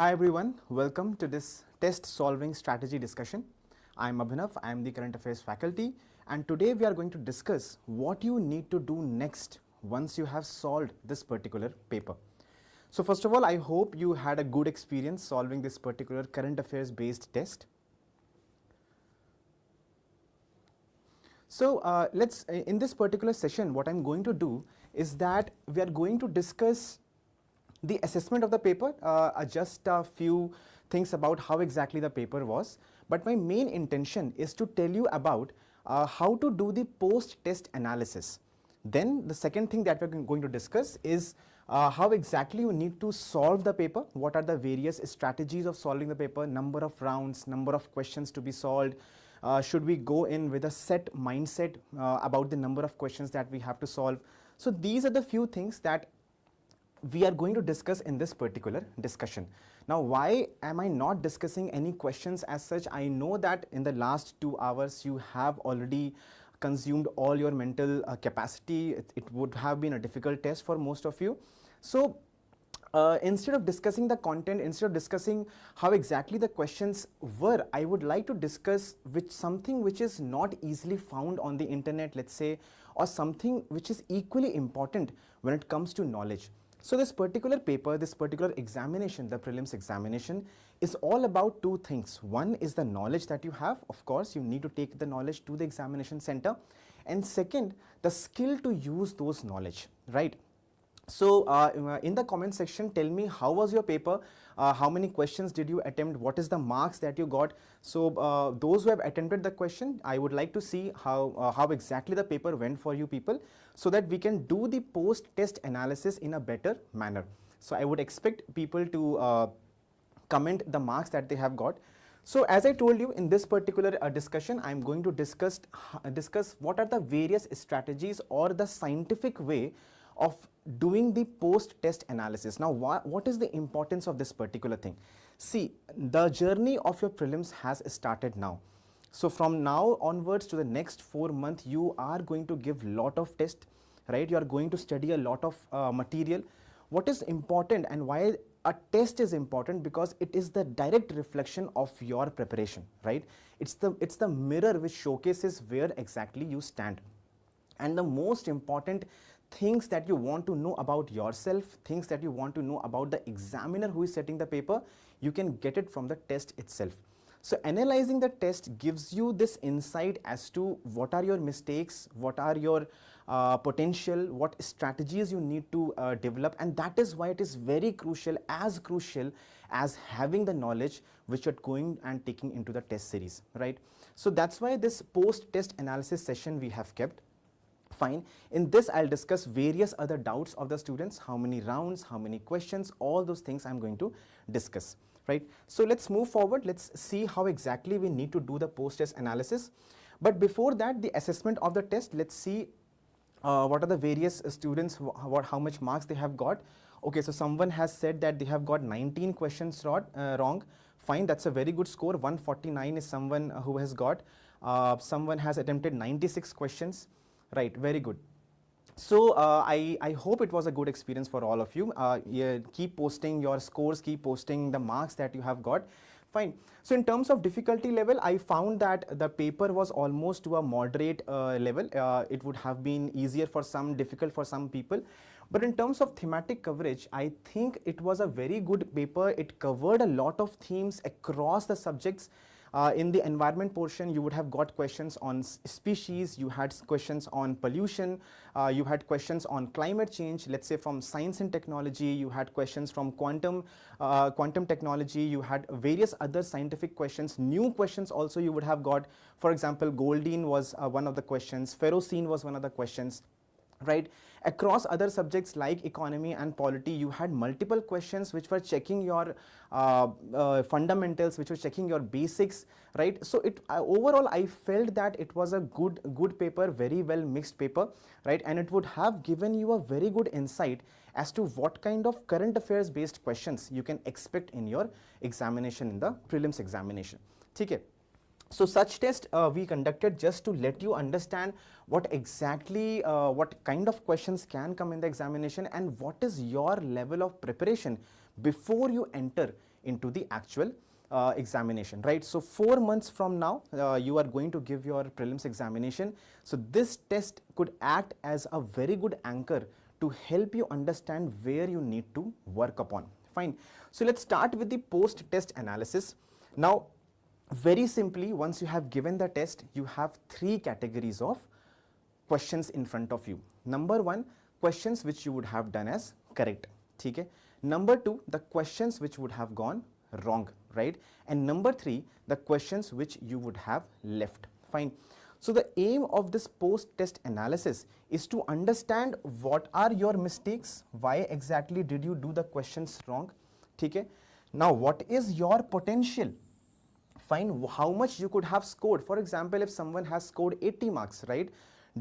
Hi everyone, welcome to this test solving strategy discussion. I am Abhinav, I am the current affairs faculty, and today we are going to discuss what you need to do next once you have solved this particular paper. So first of all, I hope you had a good experience solving this particular current affairs based test. So in this particular session, what I'm going to do is that we are going to discuss the assessment of the paper, just a few things about how exactly the paper was. But my main intention is to tell you about how to do the post-test analysis. Then the second thing that we're going to discuss is how exactly you need to solve the paper, what are the various strategies of solving the paper, number of rounds, number of questions to be solved, should we go in with a set mindset about the number of questions that we have to solve. So these are the few things that we are going to discuss in this particular discussion. Now, why am I not discussing any questions as such? I know that in the last 2 hours you have already consumed all your mental capacity. It would have been a difficult test for most of you. So instead of discussing the content, instead of discussing how exactly the questions were, I would like to discuss something which is not easily found on the internet, let's say, or something which is equally important when it comes to knowledge. So this particular paper, this particular examination, the prelims examination, is all about two things. One is the knowledge that you have. Of course, you need to take the knowledge to the examination center. And second, the skill to use those knowledge, right? So in the comment section, tell me how was your paper, how many questions did you attempt, what is the marks that you got. So those who have attempted the question, I would like to see how exactly the paper went for you people, so that we can do the post-test analysis in a better manner. So I would expect people to comment the marks that they have got. So as I told you, in this particular discussion, I am going to discuss what are the various strategies or the scientific way of doing the post-test analysis. Now, what is the importance of this particular thing? See, the journey of your prelims has started now. So from now onwards to the next 4 months, you are going to give lot of tests, right? You are going to study a lot of material. What is important and why a test is important? Because it is the direct reflection of your preparation, right? It's the mirror which showcases where exactly you stand. And the most important things that you want to know about yourself, things that you want to know about the examiner who is setting the paper, you can get it from the test itself. So analyzing the test gives you this insight as to what are your mistakes, what are your potential, what strategies you need to develop, and that is why it is very crucial as having the knowledge which you're going and taking into the test series, right? So that's why this post-test analysis session we have kept. Fine. In this, I'll discuss various other doubts of the students, how many rounds, how many questions, all those things I'm going to discuss, right? So let's move forward. Let's see how exactly we need to do the post-test analysis. But before that, the assessment of the test, let's see what are the various students, how much marks they have got. Okay, so someone has said that they have got 19 questions wrong. Fine, that's a very good score. 149 is someone who has got. Someone has attempted 96 questions. Right, very good. So I hope it was a good experience for all of you. Yeah, keep posting your scores, keep posting the marks that you have got. Fine. So in terms of difficulty level, I found that the paper was almost to a moderate level. It would have been easier for some, difficult for some people. But in terms of thematic coverage, I think it was a very good paper. It covered a lot of themes across the subjects. In the environment portion, you would have got questions on species, you had questions on pollution, you had questions on climate change, let's say from science and technology, you had questions from quantum technology, you had various other scientific questions, new questions also you would have got. For example, Goldine was one of the questions, ferrocene was one of the questions. Right, across other subjects like economy and polity, you had multiple questions which were checking your fundamentals, which were checking your basics, right? So overall I felt that it was a good paper, very well mixed paper, right? And it would have given you a very good insight as to what kind of current affairs based questions you can expect in your examination, in the prelims examination. Okay. So such test we conducted just to let you understand what exactly, what kind of questions can come in the examination and what is your level of preparation before you enter into the actual examination, right? So 4 months from now, you are going to give your prelims examination. So this test could act as a very good anchor to help you understand where you need to work upon. Fine. So let's start with the post-test analysis. Now, very simply, once you have given the test, you have 3 categories of questions in front of you. Number 1, questions which you would have done as correct. Okay? Number 2, the questions which would have gone wrong, right? And number 3, the questions which you would have left. Fine. So the aim of this post-test analysis is to understand what are your mistakes, why exactly did you do the questions wrong. Okay? Now, what is your potential? Fine, how much you could have scored. For example, if someone has scored 80 marks, right?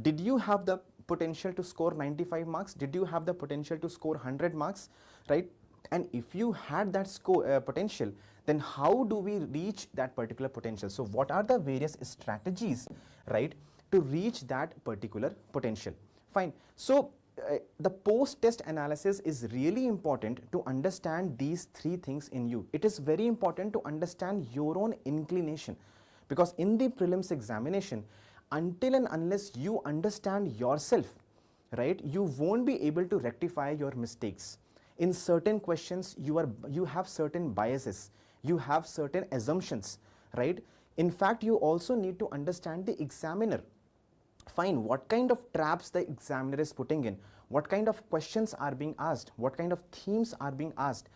Did you have the potential to score 95 marks? Did you have the potential to score 100 marks, right? And if you had that score potential, then how do we reach that particular potential? So what are the various strategies, right, to reach that particular potential? Fine. So the post-test analysis is really important to understand these 3 things in you. It is very important to understand your own inclination, because in the prelims examination, until and unless you understand yourself, right, you won't be able to rectify your mistakes. In certain questions, you have certain biases, you have certain assumptions, right? In fact, you also need to understand the examiner. Fine, what kind of traps the examiner is putting in, what kind of questions are being asked, what kind of themes are being asked,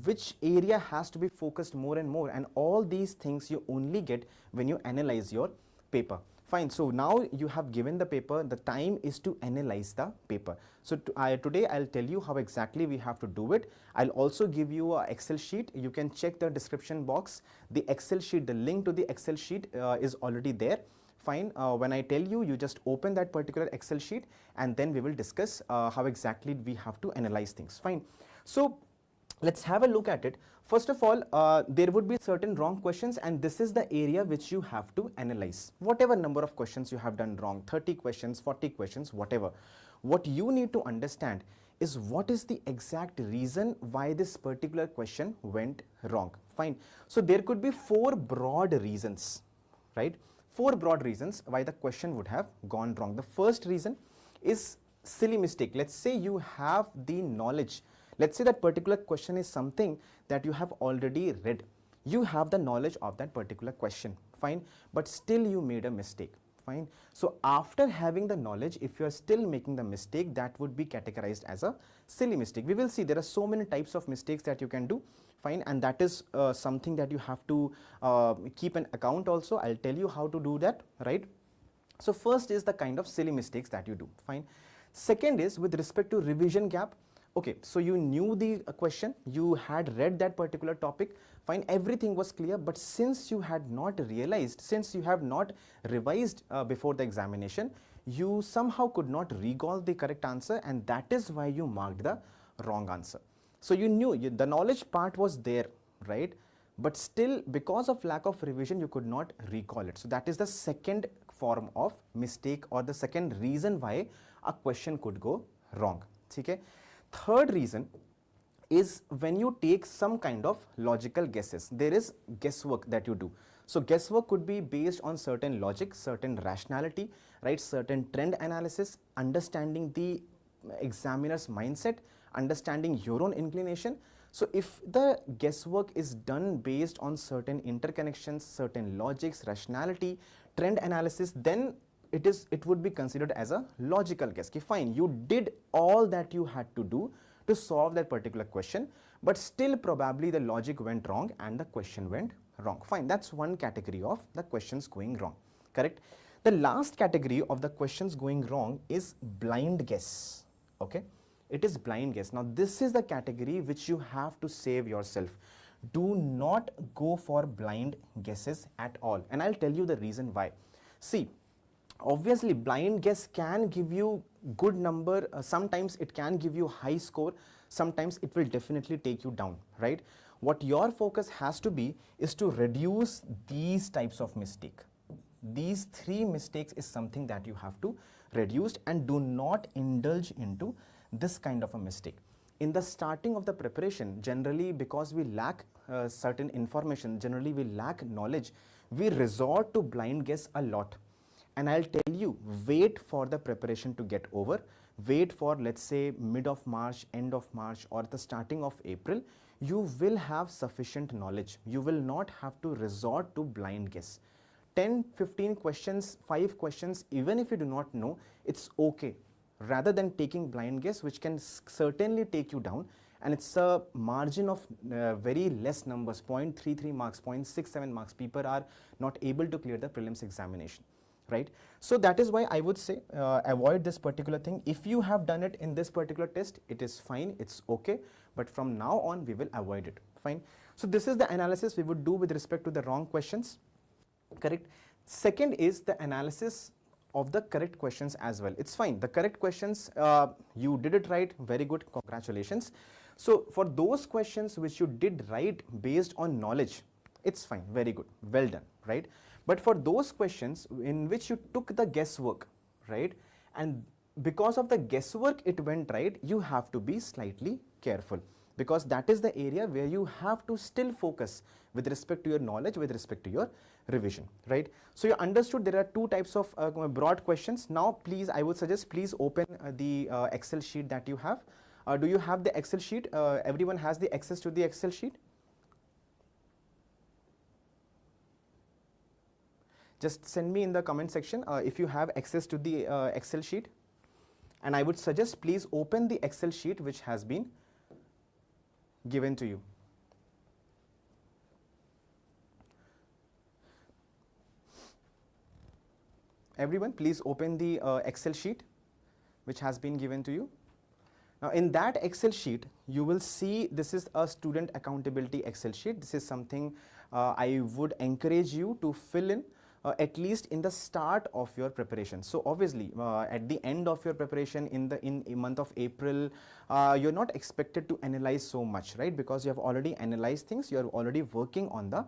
which area has to be focused more and more, and all these things you only get when you analyze your paper. Fine, so now you have given the paper, the time is to analyze the paper. So today I'll tell you how exactly we have to do it. I'll also give you an Excel sheet. You can check the description box. The Excel sheet, the link to the Excel sheet is already there. Fine, when I tell you, you just open that particular Excel sheet and then we will discuss how exactly we have to analyze things. Fine. So let's have a look at it. First of all, there would be certain wrong questions, and this is the area which you have to analyze. Whatever number of questions you have done wrong, 30 questions, 40 questions, whatever. What you need to understand is what is the exact reason why this particular question went wrong. Fine. So there could be 4 broad reasons, right? 4 broad reasons why the question would have gone wrong. The first reason is silly mistake. Let's say you have the knowledge. Let's say that particular question is something that you have already read. You have the knowledge of that particular question, fine, but still you made a mistake, fine. So after having the knowledge, if you are still making the mistake, that would be categorized as a silly mistake. We will see there are so many types of mistakes that you can do, fine, and that is something that you have to keep an account also. I'll tell you how to do that, right? So first is the kind of silly mistakes that you do, fine. Second is with respect to revision gap. Okay, so you knew the question, you had read that particular topic, fine, everything was clear, but since you had not realized, since you have not revised before the examination, you somehow could not recall the correct answer, and that is why you marked the wrong answer. So you knew, the knowledge part was there, right? But still, because of lack of revision, you could not recall it. So that is the second form of mistake, or the second reason why a question could go wrong. Okay? Third reason is when you take some kind of logical guesses. There is guesswork that you do. So guesswork could be based on certain logic, certain rationality, right? Certain trend analysis, understanding the examiner's mindset, understanding your own inclination. So if the guesswork is done based on certain interconnections, certain logics, rationality, trend analysis, then it would be considered as a logical guess. Okay, fine, you did all that you had to do to solve that particular question, but still probably the logic went wrong and the question went wrong. Fine, that's one category of the questions going wrong, correct? The last category of the questions going wrong is blind guess. Okay, it is blind guess. Now this is the category which you have to save yourself. Do not go for blind guesses at all, and I'll tell you the reason why. See, obviously blind guess can give you good number, sometimes it can give you high score, sometimes it will definitely take you down, right? What your focus has to be is to reduce these types of mistake. These 3 mistakes is something that you have to reduce, and do not indulge into this kind of a mistake. in the starting of the preparation, generally because we lack certain information, generally we lack knowledge, we resort to blind guess a lot. And I'll tell you, wait for the preparation to get over, wait for, let's say, mid of March, end of March, or the starting of April. You will have sufficient knowledge. You will not have to resort to blind guess. 10, 15 questions, 5 questions, even if you do not know, it's okay. Rather than taking blind guess, which can certainly take you down, and it's a margin of very less numbers, 0.33 marks, 0.67 marks. People are not able to clear the prelims examination, right? So that is why I would say avoid this particular thing. If you have done it in this particular test, it is fine, it's okay, but from now on we will avoid it, fine. So this is the analysis we would do with respect to the wrong questions, correct. Second is the analysis of the correct questions as well. It's fine, the correct questions, you did it right, very good, congratulations. So for those questions which you did right based on knowledge, it's fine, very good, well done, right? But for those questions in which you took the guesswork, right, and because of the guesswork it went right, you have to be slightly careful, because that is the area where you have to still focus with respect to your knowledge, with respect to your revision, right? So you understood there are two types of broad questions. Now please, I would suggest, please open the Excel sheet that you have. Do you have the Excel sheet? Everyone has the access to the Excel sheet? Just send me in the comment section if you have access to the Excel sheet. And I would suggest please open the Excel sheet which has been given to you. Everyone, please open the Excel sheet which has been given to you. Now in that Excel sheet, you will see this is a student accountability Excel sheet. This is something I would encourage you to fill in at least in the start of your preparation. So obviously at the end of your preparation in a month of April, you're not expected to analyze so much, right? Because you have already analyzed things, you're already working on the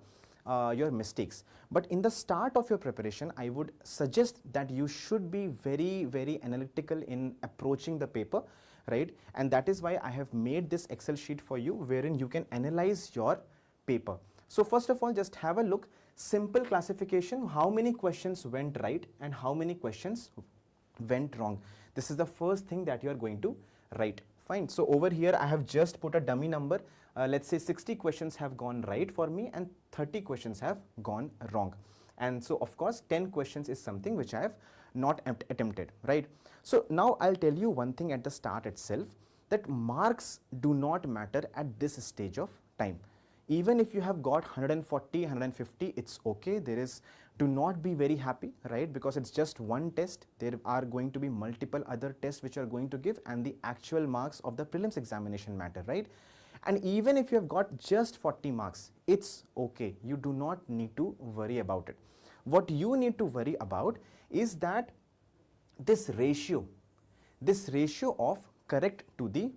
your mistakes. But in the start of your preparation, I would suggest that you should be very, very analytical in approaching the paper, right? And that is why I have made this Excel sheet for you, wherein you can analyze your paper. So first of all, just have a look. Simple classification, how many questions went right and how many questions went wrong. This is the first thing that you are going to write. Fine. So over here, I have just put a dummy number. Let's say 60 questions have gone right for me and 30 questions have gone wrong. And so of course, 10 questions is something which I have not attempted, right? So now I'll tell you one thing at the start itself, that marks do not matter at this stage of time. Even if you have got 140, 150, it's okay. Do not be very happy, right? Because it's just one test. There are going to be multiple other tests which are going to give, and the actual marks of the prelims examination matter, right? And even if you have got just 40 marks, it's okay. You do not need to worry about it. What you need to worry about is that this ratio of correct to the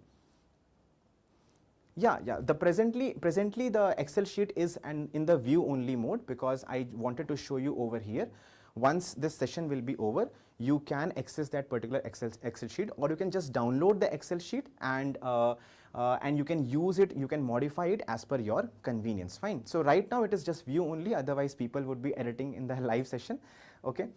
presently the Excel sheet is in the view only mode, because I wanted to show you over here. Once this session will be over, you can access that particular Excel sheet, or you can just download the Excel sheet and you can use it, you can modify it as per your convenience. Fine. So right now it is just view only, otherwise people would be editing in the live session. Okay.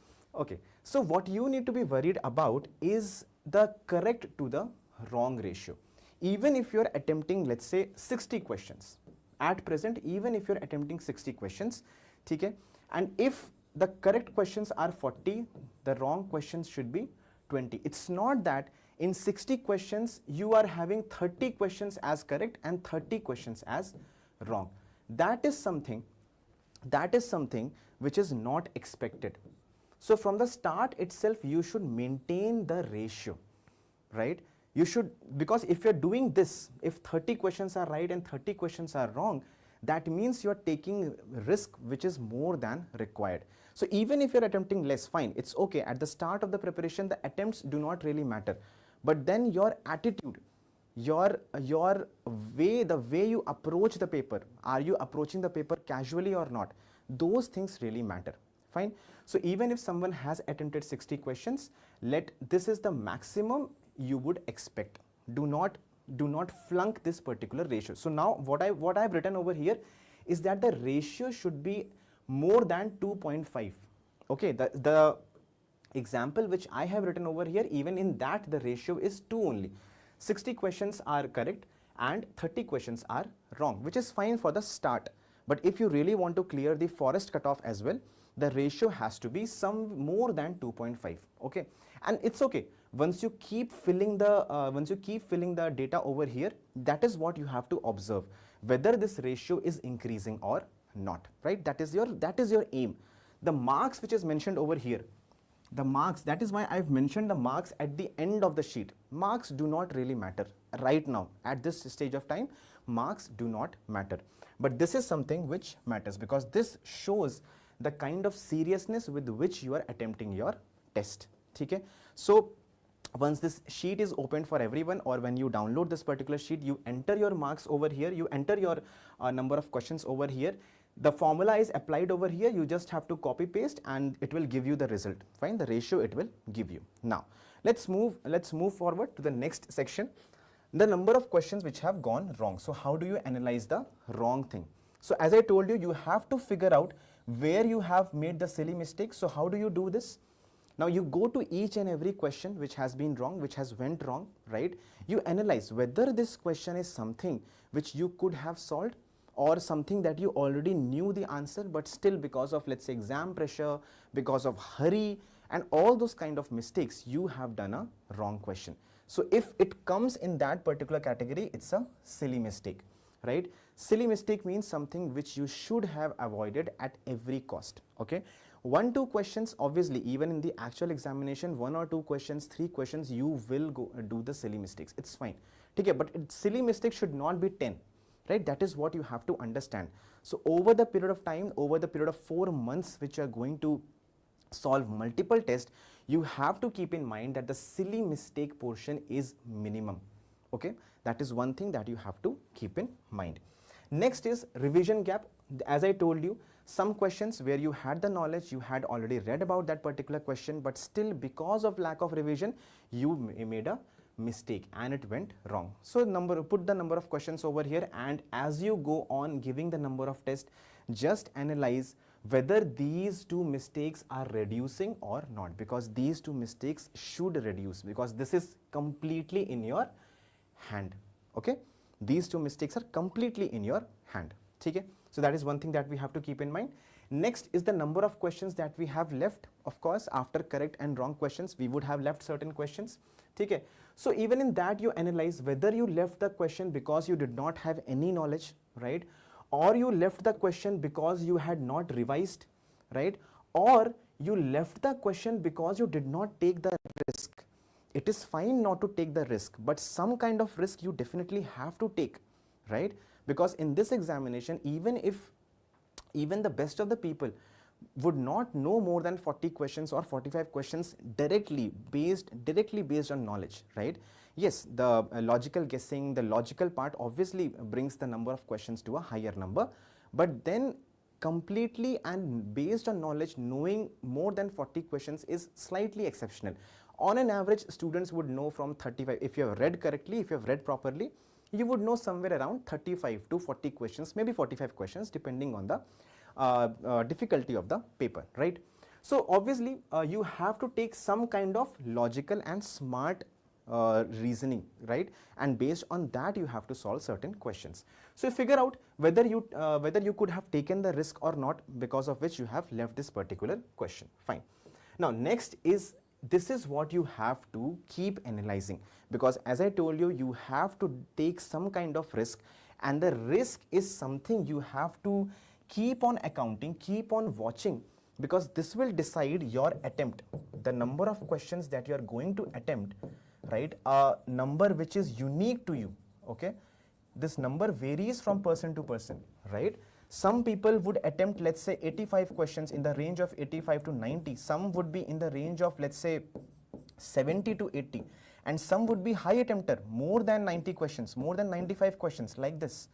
So what you need to be worried about is the correct to the wrong ratio. Even if you're attempting, let's say, 60 questions, at present, even if you're attempting 60 questions, okay, and if the correct questions are 40, the wrong questions should be 20. It's not that in 60 questions, you are having 30 questions as correct and 30 questions as wrong. That is something which is not expected. So from the start itself, you should maintain the ratio, right? You should, because if you're doing this, if 30 questions are right and 30 questions are wrong, that means you're taking risk which is more than required. So even if you're attempting less, fine, it's okay. At the start of the preparation, the attempts do not really matter. But then your attitude, your way, the way you approach the paper, are you approaching the paper casually or not? Those things really matter. Fine. So even if someone has attempted 60 questions, this is the maximum you would expect. Do not do not flunk this particular ratio. So now what I've written over here is that the ratio should be more than 2.5. Okay, the example which I have written over here, even in that the ratio is 2 only. 60 questions are correct and 30 questions are wrong, which is fine for the start. But if you really want to clear the forest cutoff as well, the ratio has to be some more than 2.5. Okay, and it's okay. Once you keep filling the data over here, that is what you have to observe, whether this ratio is increasing or not, right? That is your aim. The marks which is mentioned over here, the marks, that is why I've mentioned the marks at the end of the sheet. Marks do not really matter right now at this stage of time. Marks do not matter, but this is something which matters, because this shows the kind of seriousness with which you are attempting your test. Okay, so once this sheet is opened for everyone, or when you download this particular sheet, you enter your marks over here, you enter your number of questions over here. The formula is applied over here, you just have to copy paste and it will give you the result. Fine, the ratio it will give you. Now let's move forward to the next section, the number of questions which have gone wrong. So how do you analyze the wrong thing? So as I told you, you have to figure out where you have made the silly mistake. So how do you do this? Now you go to each and every question which has been wrong, which has went wrong, right? You analyze whether this question is something which you could have solved, or something that you already knew the answer, but still because of, let's say, exam pressure, because of hurry and all those kind of mistakes, you have done a wrong question. So if it comes in that particular category, it's a silly mistake, right? Silly mistake means something which you should have avoided at every cost. Okay, 1-2 questions, obviously even in the actual examination, 1 or 2 questions, 3 questions, you will go do the silly mistakes. It's fine. Okay, but silly mistake should not be 10. Right, that is what you have to understand. So over the period of time, over the period of 4 months which you are going to solve multiple tests, you have to keep in mind that the silly mistake portion is minimum. Okay, that is one thing that you have to keep in mind. Next is revision gap. As I told you, some questions where you had the knowledge, you had already read about that particular question, but still because of lack of revision, you made a mistake and it went wrong. So put the number of questions over here, and as you go on giving the number of tests, just analyze whether these 2 mistakes are reducing or not, because these 2 mistakes should reduce, because this is completely in your hand. Okay, these 2 mistakes are completely in your hand. Okay, so that is one thing that we have to keep in mind. Next is the number of questions that we have left. Of course, after correct and wrong questions, we would have left certain questions. Okay, so even in that, you analyze whether you left the question because you did not have any knowledge, right? Or you left the question because you had not revised, right? Or you left the question because you did not take the risk. It is fine not to take the risk, but some kind of risk you definitely have to take, right? Because in this examination, even the best of the people would not know more than 40 questions or 45 questions directly based on knowledge, right? Yes, the logical guessing, the logical part obviously brings the number of questions to a higher number, but then completely and based on knowledge, knowing more than 40 questions is slightly exceptional. On an average, students would know from 35, if you have read correctly, if you have read properly, you would know somewhere around 35 to 40 questions, maybe 45 questions, depending on the difficulty of the paper, right? So obviously you have to take some kind of logical and smart reasoning, right? And based on that, you have to solve certain questions. So you figure out whether you could have taken the risk or not, because of which you have left this particular question. Fine. Now next is, this is what you have to keep analyzing, because as I told you, you have to take some kind of risk, and the risk is something you have to keep on accounting, keep on watching, because this will decide your attempt, the number of questions that you are going to attempt, right? A number which is unique to you. Okay, this number varies from person to person, right? Some people would attempt, let's say, 85 questions, in the range of 85 to 90. Some would be in the range of, let's say, 70 to 80, and some would be high attempter, more than 90 questions, more than 95 questions, like this.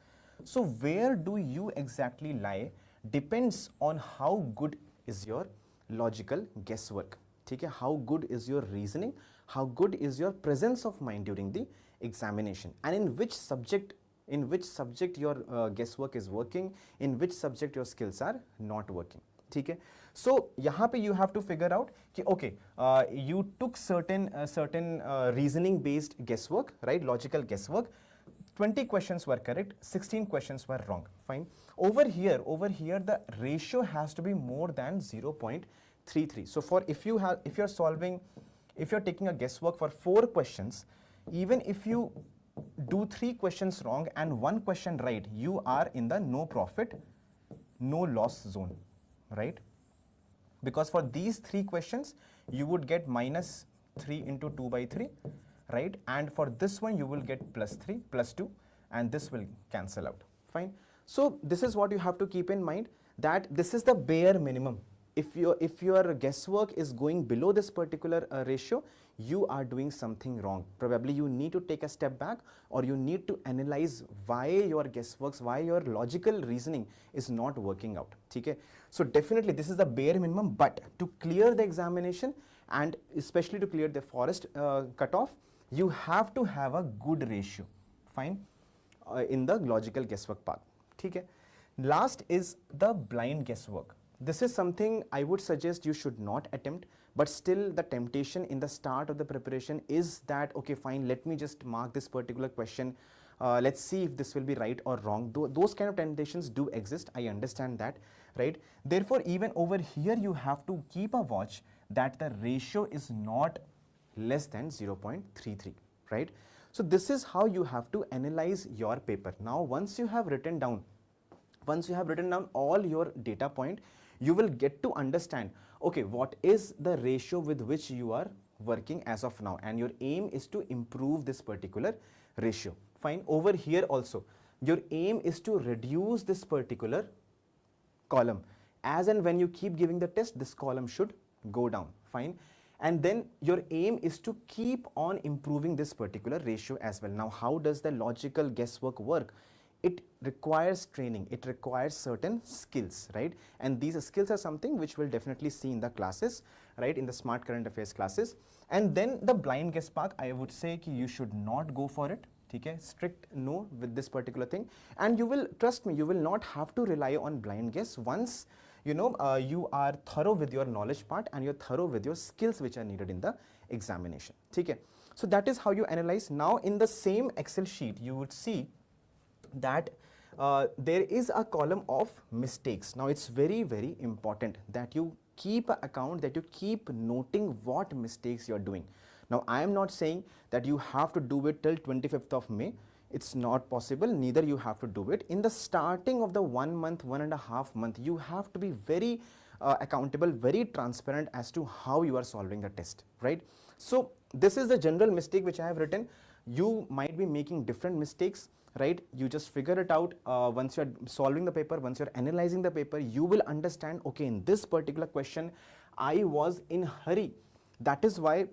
So where do you exactly lie depends on how good is your logical guesswork. Okay, how good is your reasoning, how good is your presence of mind during the examination, and in which subject your guesswork is working, in which subject your skills are not working. ठीक है. So यहाँ पे you have to figure out कि okay, you took certain reasoning based guesswork, right, logical guesswork. 20 questions were correct, 16 questions were wrong. Fine. Over here the ratio has to be more than 0.33. So for if you're taking a guesswork for 4 questions, even if you do 3 questions wrong and 1 question right, you are in the no profit, no loss zone, right? Because for these 3 questions, you would get -3 into 2 by 3, right? And for this one, you will get +3, +2, and this will cancel out. Fine. So this is what you have to keep in mind, that this is the bare minimum. If your guesswork is going below this particular ratio, you are doing something wrong. Probably you need to take a step back, or you need to analyze why your guessworks, why your logical reasoning is not working out. Okay? So definitely this is the bare minimum, but to clear the examination and especially to clear the forest cutoff, you have to have a good ratio. Fine. In the logical guesswork part. Okay? Last is the blind guesswork. This is something I would suggest you should not attempt, but still the temptation in the start of the preparation is that, okay, fine, let me just mark this particular question, let's see if this will be right or wrong. Those kind of temptations do exist, I understand that, right? Therefore, even over here you have to keep a watch that the ratio is not less than 0.33, right? So this is how you have to analyze your paper. Now, once you have written down all your data point, you will get to understand, okay, what is the ratio with which you are working as of now, and your aim is to improve this particular ratio. Fine. Over here also, your aim is to reduce this particular column. As and when you keep giving the test, this column should go down. Fine. And then your aim is to keep on improving this particular ratio as well. Now, how does the logical guesswork work? It requires training, it requires certain skills, right? And these skills are something which we'll definitely see in the classes, right, in the smart current affairs classes. And then the blind guess part, I would say you should not go for it. Okay? Strict no with this particular thing. And you will, trust me, you will not have to rely on blind guess once you are thorough with your knowledge part and you're thorough with your skills which are needed in the examination. Okay? So that is how you analyze. Now in the same Excel sheet, you would see that there is a column of mistakes. Now it's very, very important that you keep an account, that you keep noting what mistakes you're doing. Now I am not saying that you have to do it till 25th of May. It's not possible, neither you have to do it. In the starting of the 1 month, 1.5 month, you have to be very accountable, very transparent as to how you are solving the test, right? So this is the general mistake which I have written. You might be making different mistakes, right? You just figure it out once you're solving the paper, once you're analyzing the paper, you will understand, okay, in this particular question, I was in hurry. That is why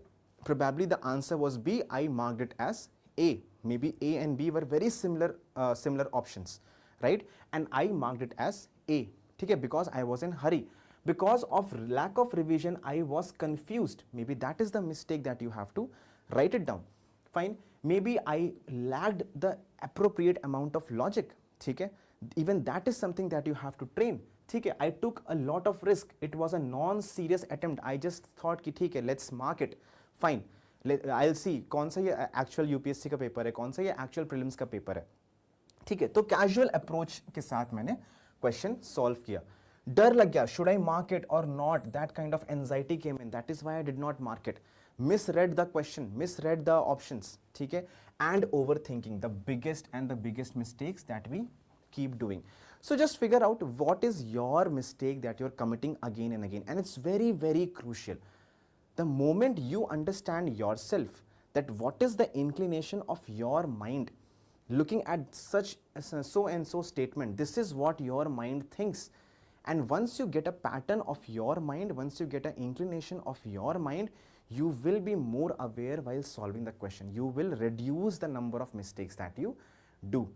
probably the answer was B. I marked it as A. Maybe A and B were very similar options, right? And I marked it as A, okay, because I was in hurry. Because of lack of revision, I was confused. Maybe that is the mistake that you have to write it down. Fine. Maybe I lacked the appropriate amount of logic. Okay? Even that is something that you have to train. Okay? I took a lot of risk. It was a non-serious attempt. I just thought, okay, let's mark it. Fine. I'll see कौन सा ये actual UPSC का paper है, कौन सा ये actual prelims का paper है. ठीक है, तो casual approach के साथ मैंने question solve किया. डर लग गया, should I mark it or not? That kind of anxiety came in. That is why I did not mark it. Misread the question, misread the options, ठीक है? And overthinking, the biggest mistakes that we keep doing. So just figure out what is your mistake that you're committing again and again, and it's very, very crucial. The moment you understand yourself, that what is the inclination of your mind, looking at such so and so statement, this is what your mind thinks. And once you get a pattern of your mind, once you get an inclination of your mind, you will be more aware while solving the question. You will reduce the number of mistakes that you do.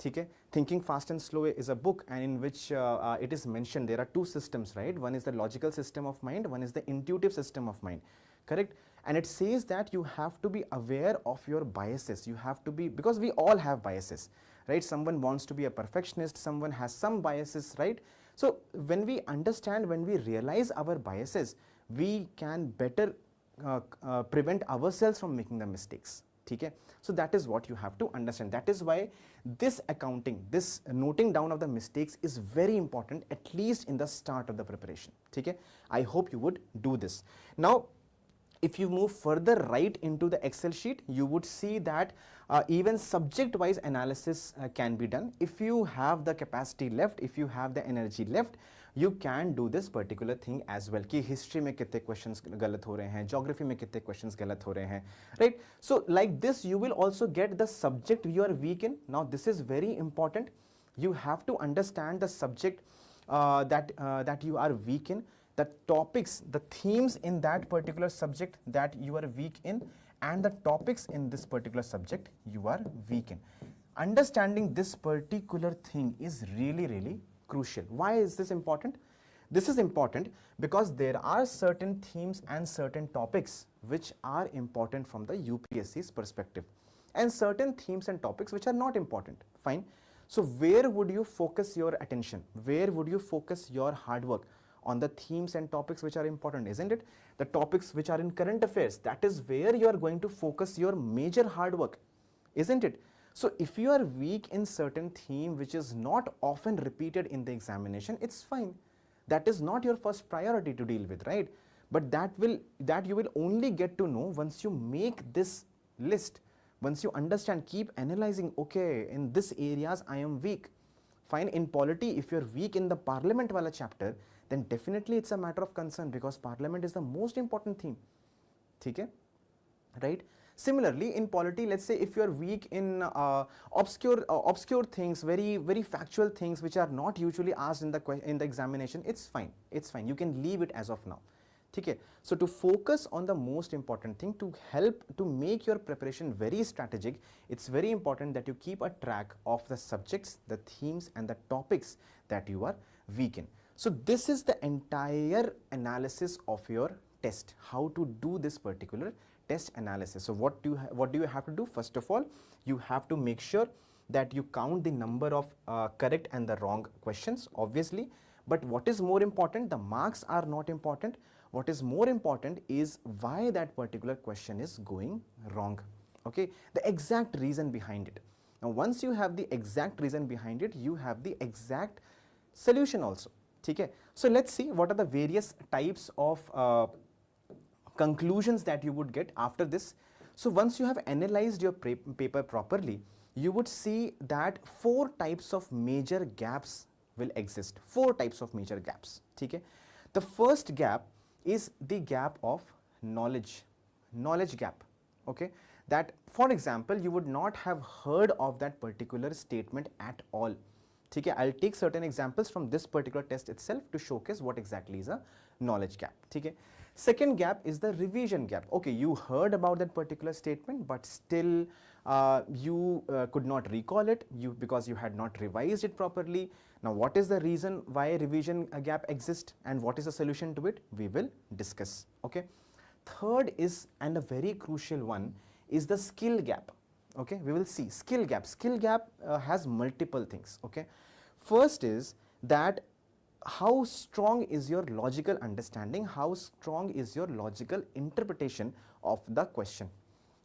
Okay? Thinking Fast and Slow is a book, and in which it is mentioned there are two systems, right? One is the logical system of mind, one is the intuitive system of mind, correct? and it says that you have to be aware of your biases. You have to be, because we all have biases, right? Someone wants to be a perfectionist, someone has some biases, right? So when we understand, when we realize our biases, we can better prevent ourselves from making the mistakes. Okay? So that is what you have to understand. That is why this accounting, this noting down of the mistakes is very important, at least in the start of the preparation. Okay? I hope you would do this. Now, if you move further right into the Excel sheet, you would see that even subject-wise analysis can be done. If you have the capacity left, if you have the energy left, you can do this particular thing as well. कि history में कितने questions गलत हो रहे हैं, geography में कितने questions गलत हो रहे हैं, right? So like this, you will also get the subject you are weak in. Now this is very important. You have to understand the subject that you are weak in, the topics, the themes in that particular subject that you are weak in, and the topics in this particular subject you are weak in. Understanding this particular thing is really, really crucial. Why is this important? This is important because there are certain themes and certain topics which are important from the UPSC's perspective, and certain themes and topics which are not important. Fine. So where would you focus your attention? Where would you focus your hard work? On the themes and topics which are important, isn't it? The topics which are in current affairs, that is where you are going to focus your major hard work, isn't it? So if you are weak in certain theme which is not often repeated in the examination, it's fine. That is not your first priority to deal with, right? But that you will only get to know once you make this list, once you understand, keep analyzing, okay, in this areas I am weak. Fine. In polity, if you're weak in the parliament wala chapter, then definitely it's a matter of concern, because parliament is the most important theme. Okay? Right? Similarly, in polity, let's say if you're weak in obscure things, very factual things which are not usually asked in the examination, it's fine. It's fine. You can leave it as of now. Okay? So to focus on the most important thing, to help to make your preparation very strategic, it's very important that you keep a track of the subjects, the themes and the topics that you are weak in. So this is the entire analysis of your test, how to do this particular test analysis. So what do you have to do? First of all, you have to make sure that you count the number of correct and the wrong questions, obviously. But what is more important, the marks are not important. What is more important is why that particular question is going wrong. Okay, the exact reason behind it. Now once you have the exact reason behind it, you have the exact solution also. Okay, so let's see what are the various types of conclusions that you would get after this. So once you have analyzed your paper properly, you would see that 4 types of major gaps will exist. 4 types of major gaps. Okay, the first gap is the gap of knowledge gap. Okay, that for example you would not have heard of that particular statement at all. Okay, I'll take certain examples from this particular test itself to showcase what exactly is a knowledge gap. Okay, second gap is the revision gap. Okay, you heard about that particular statement, but still you could not recall it because you had not revised it properly. Now what is the reason why revision gap exists and what is the solution to it? We will discuss. Okay, third is, and a very crucial one, is the skill gap. Okay, we will see skill gap. Skill gap has multiple things. Okay, first is that how strong is your logical understanding, how strong is your logical interpretation of the question.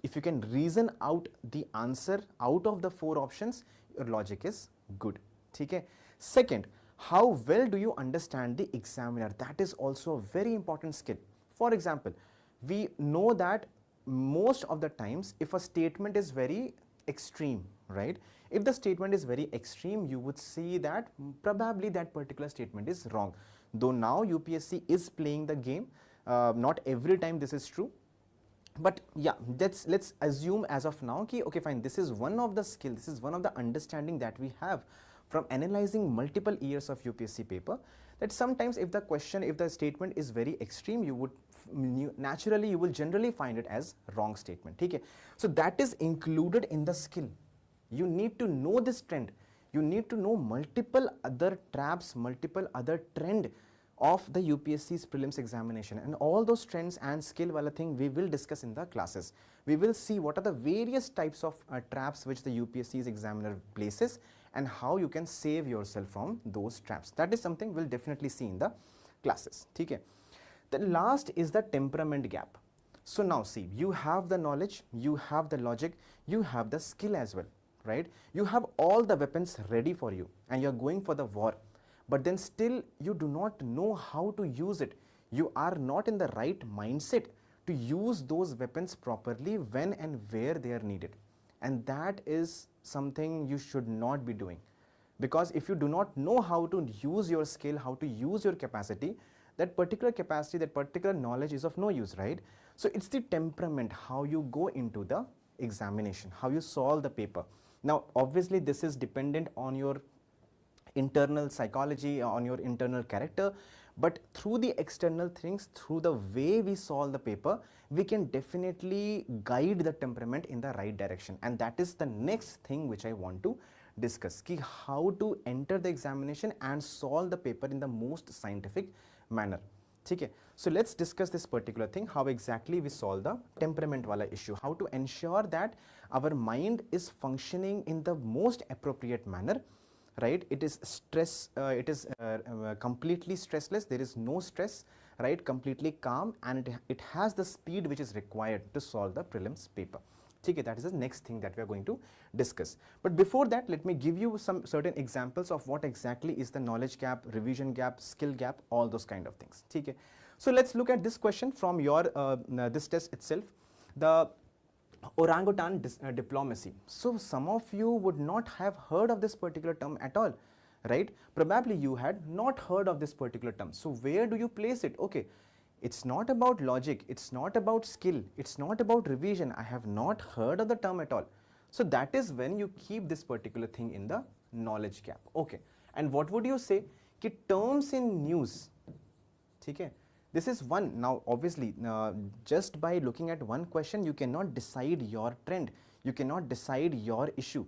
If you can reason out the answer out of the 4 options, your logic is good. Okay, second, how well do you understand the examiner? That is also a very important skill. For example, we know that most of the times if a statement is very extreme, right, if the statement is very extreme, you would see that probably that particular statement is wrong. Though now UPSC is playing the game, not every time this is true, but yeah, let's assume as of now ki, okay fine, this is one of the skills, this is one of the understanding that we have from analyzing multiple years of UPSC paper, that sometimes if the statement is very extreme, you would naturally, you will generally find it as wrong statement. Okay, so that is included in the skill. You need to know this trend. You need to know multiple other traps, multiple other trend of the UPSC's prelims examination, and all those trends and skill wala thing we will discuss in the classes. We will see what are the various types of traps which the UPSC's examiner places and how you can save yourself from those traps. That is something we'll definitely see in the classes. Okay. The last is the temperament gap. So now see, you have the knowledge, you have the logic, you have the skill as well, right? You have all the weapons ready for you and you're going for the war, but then still you do not know how to use it. You are not in the right mindset to use those weapons properly when and where they are needed. And that is something you should not be doing, because if you do not know how to use your skill, how to use your capacity, that particular capacity, that particular knowledge is of no use, right? So it's the temperament, how you go into the examination, how you solve the paper. Now obviously this is dependent on your internal psychology, on your internal character, but through the external things, through the way we solve the paper, we can definitely guide the temperament in the right direction. And that is the next thing which I want to discuss, ki how to enter the examination and solve the paper in the most scientific manner. Okay. So let's discuss this particular thing, how exactly we solve the temperament wala issue, how to ensure that our mind is functioning in the most appropriate manner, right? It is completely stressless, there is no stress, right? Completely calm, and it has the speed which is required to solve the prelims paper. Okay, that is the next thing that we are going to discuss. But before that, let me give you some certain examples of what exactly is the knowledge gap, revision gap, skill gap, all those kind of things. Okay. So let's look at this question from your this test itself, the orangutan diplomacy. So some of you would not have heard of this particular term at all, right? Probably you had not heard of this particular term. So where do you place it? Okay, it's not about logic, it's not about skill, it's not about revision. I have not heard of the term at all. So that is when you keep this particular thing in the knowledge gap. Okay, and what would you say? Ki terms in news. Okay. This is one. Now obviously just by looking at one question you cannot decide your trend, you cannot decide your issue.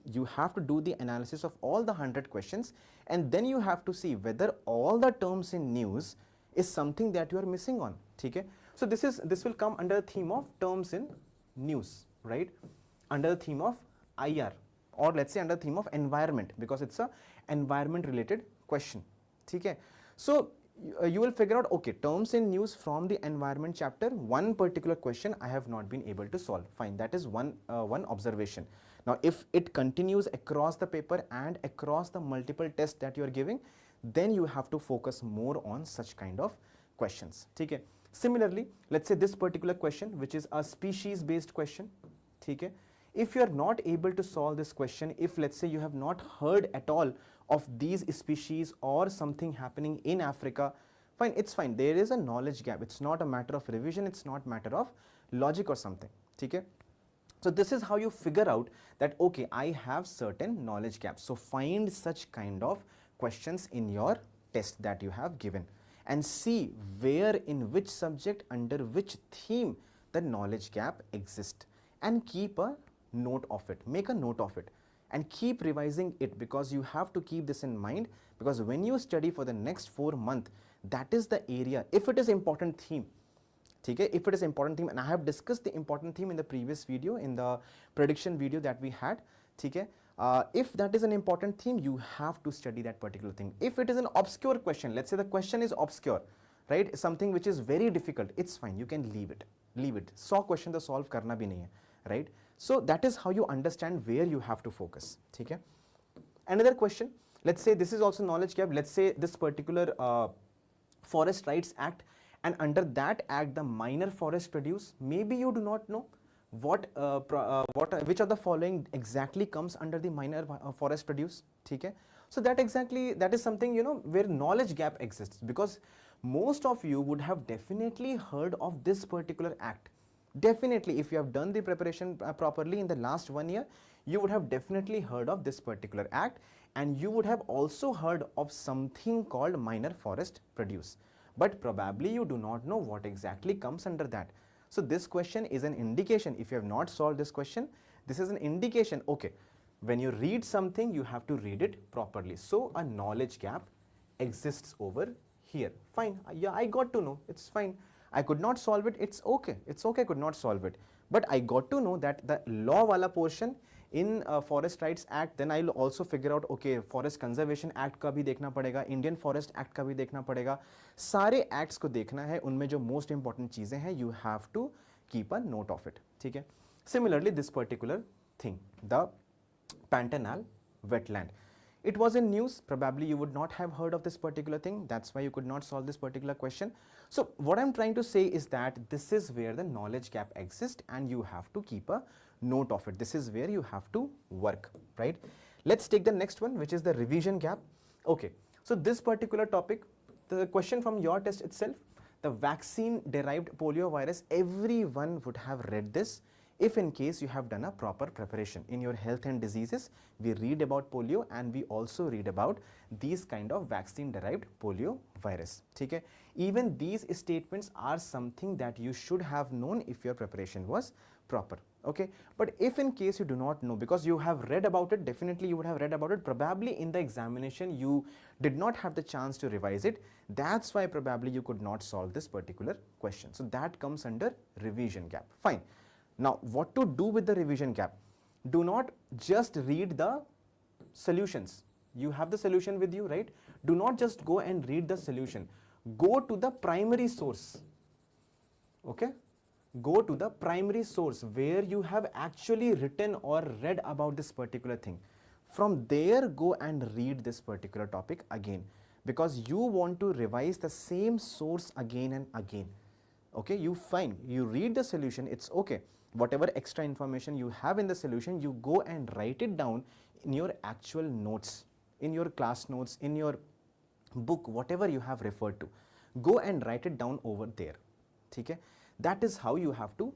You have to do the analysis of all the 100 questions, and then you have to see whether all the terms in news is something that you are missing on. Okay? So this will come under the theme of terms in news, right? Under the theme of IR, or let's say under the theme of environment, because it's a environment related question. Okay? So you will figure out, okay, terms in news from the environment chapter, one particular question I have not been able to solve. Fine, that is one observation. Now if it continues across the paper and across the multiple tests that you are giving, then you have to focus more on such kind of questions. Okay. Similarly, let's say this particular question, which is a species based question. Okay. If you are not able to solve this question, if let's say you have not heard at all of these species or something happening in Africa, fine, it's fine. There is a knowledge gap. It's not a matter of revision, it's not a matter of logic or something. Okay? So this is how you figure out that, okay, I have certain knowledge gaps. So find such kind of questions in your test that you have given and see where, in which subject, under which theme the knowledge gap exists, and keep a note of it, make a note of it and keep revising it, because you have to keep this in mind, because when you study for the next 4 months, that is the area, if it is important theme. Okay, if it is important theme, and I have discussed the important theme in the previous video, in the prediction video that we had. Okay, if that is an important theme, you have to study that particular thing. If it is an obscure question, let's say the question is obscure, right, something which is very difficult, it's fine, you can leave it. 100 question to solve karna bhi nahi hai, right? So that is how you understand where you have to focus. Okay? Another question, let's say this is also knowledge gap. Let's say this particular Forest Rights Act, and under that act the minor forest produce, maybe you do not know which of the following exactly comes under the minor forest produce. Okay? So that is something, you know, where knowledge gap exists, because most of you would have definitely heard of this particular act. Definitely, if you have done the preparation properly in the last 1 year, you would have definitely heard of this particular act, and you would have also heard of something called minor forest produce, but probably you do not know what exactly comes under that. So this question is an indication. If you have not solved this question, this is an indication, okay, when you read something, you have to read it properly. So a knowledge gap exists over here. Fine, yeah, I got to know, it's fine. I could not solve it, it's okay, I could not solve it. But I got to know that the law wala portion in Forest Rights Act, then I'll also figure out, okay, Forest Conservation Act का भी देखना पड़ेगा, Indian Forest Act का भी देखना पड़ेगा, सारे acts को देखना है, उनमें जो most important चीजें हैं, you have to keep a note of it, ठीक है. Similarly, this particular thing, the Pantanal wetland. It was in news, probably you would not have heard of this particular thing, that's why you could not solve this particular question. So what I'm trying to say is that this is where the knowledge gap exists and you have to keep a note of it. This is where you have to work, right? Let's take the next one, which is the revision gap. Okay, so this particular topic, the question from your test itself, the vaccine derived polio virus, everyone would have read this. If in case you have done a proper preparation in your health and diseases, we read about polio and we also read about these kind of vaccine derived polio virus. Okay? Even these statements are something that you should have known if your preparation was proper. Okay, but if in case you do not know, because you have read about it, definitely you would have read about it, probably in the examination you did not have the chance to revise it, that's why probably you could not solve this particular question. So that comes under revision gap. Fine. Now, what to do with the revision gap? Do not just read the solutions. You have the solution with you, right? Do not just go and read the solution. Go to the primary source. Okay? Go to the primary source where you have actually written or read about this particular thing. From there, go and read this particular topic again, because you want to revise the same source again and again. Okay, you read the solution, it's okay. Whatever extra information you have in the solution, you go and write it down in your actual notes, in your class notes, in your book, whatever you have referred to. Go and write it down over there. Okay? That is how you have to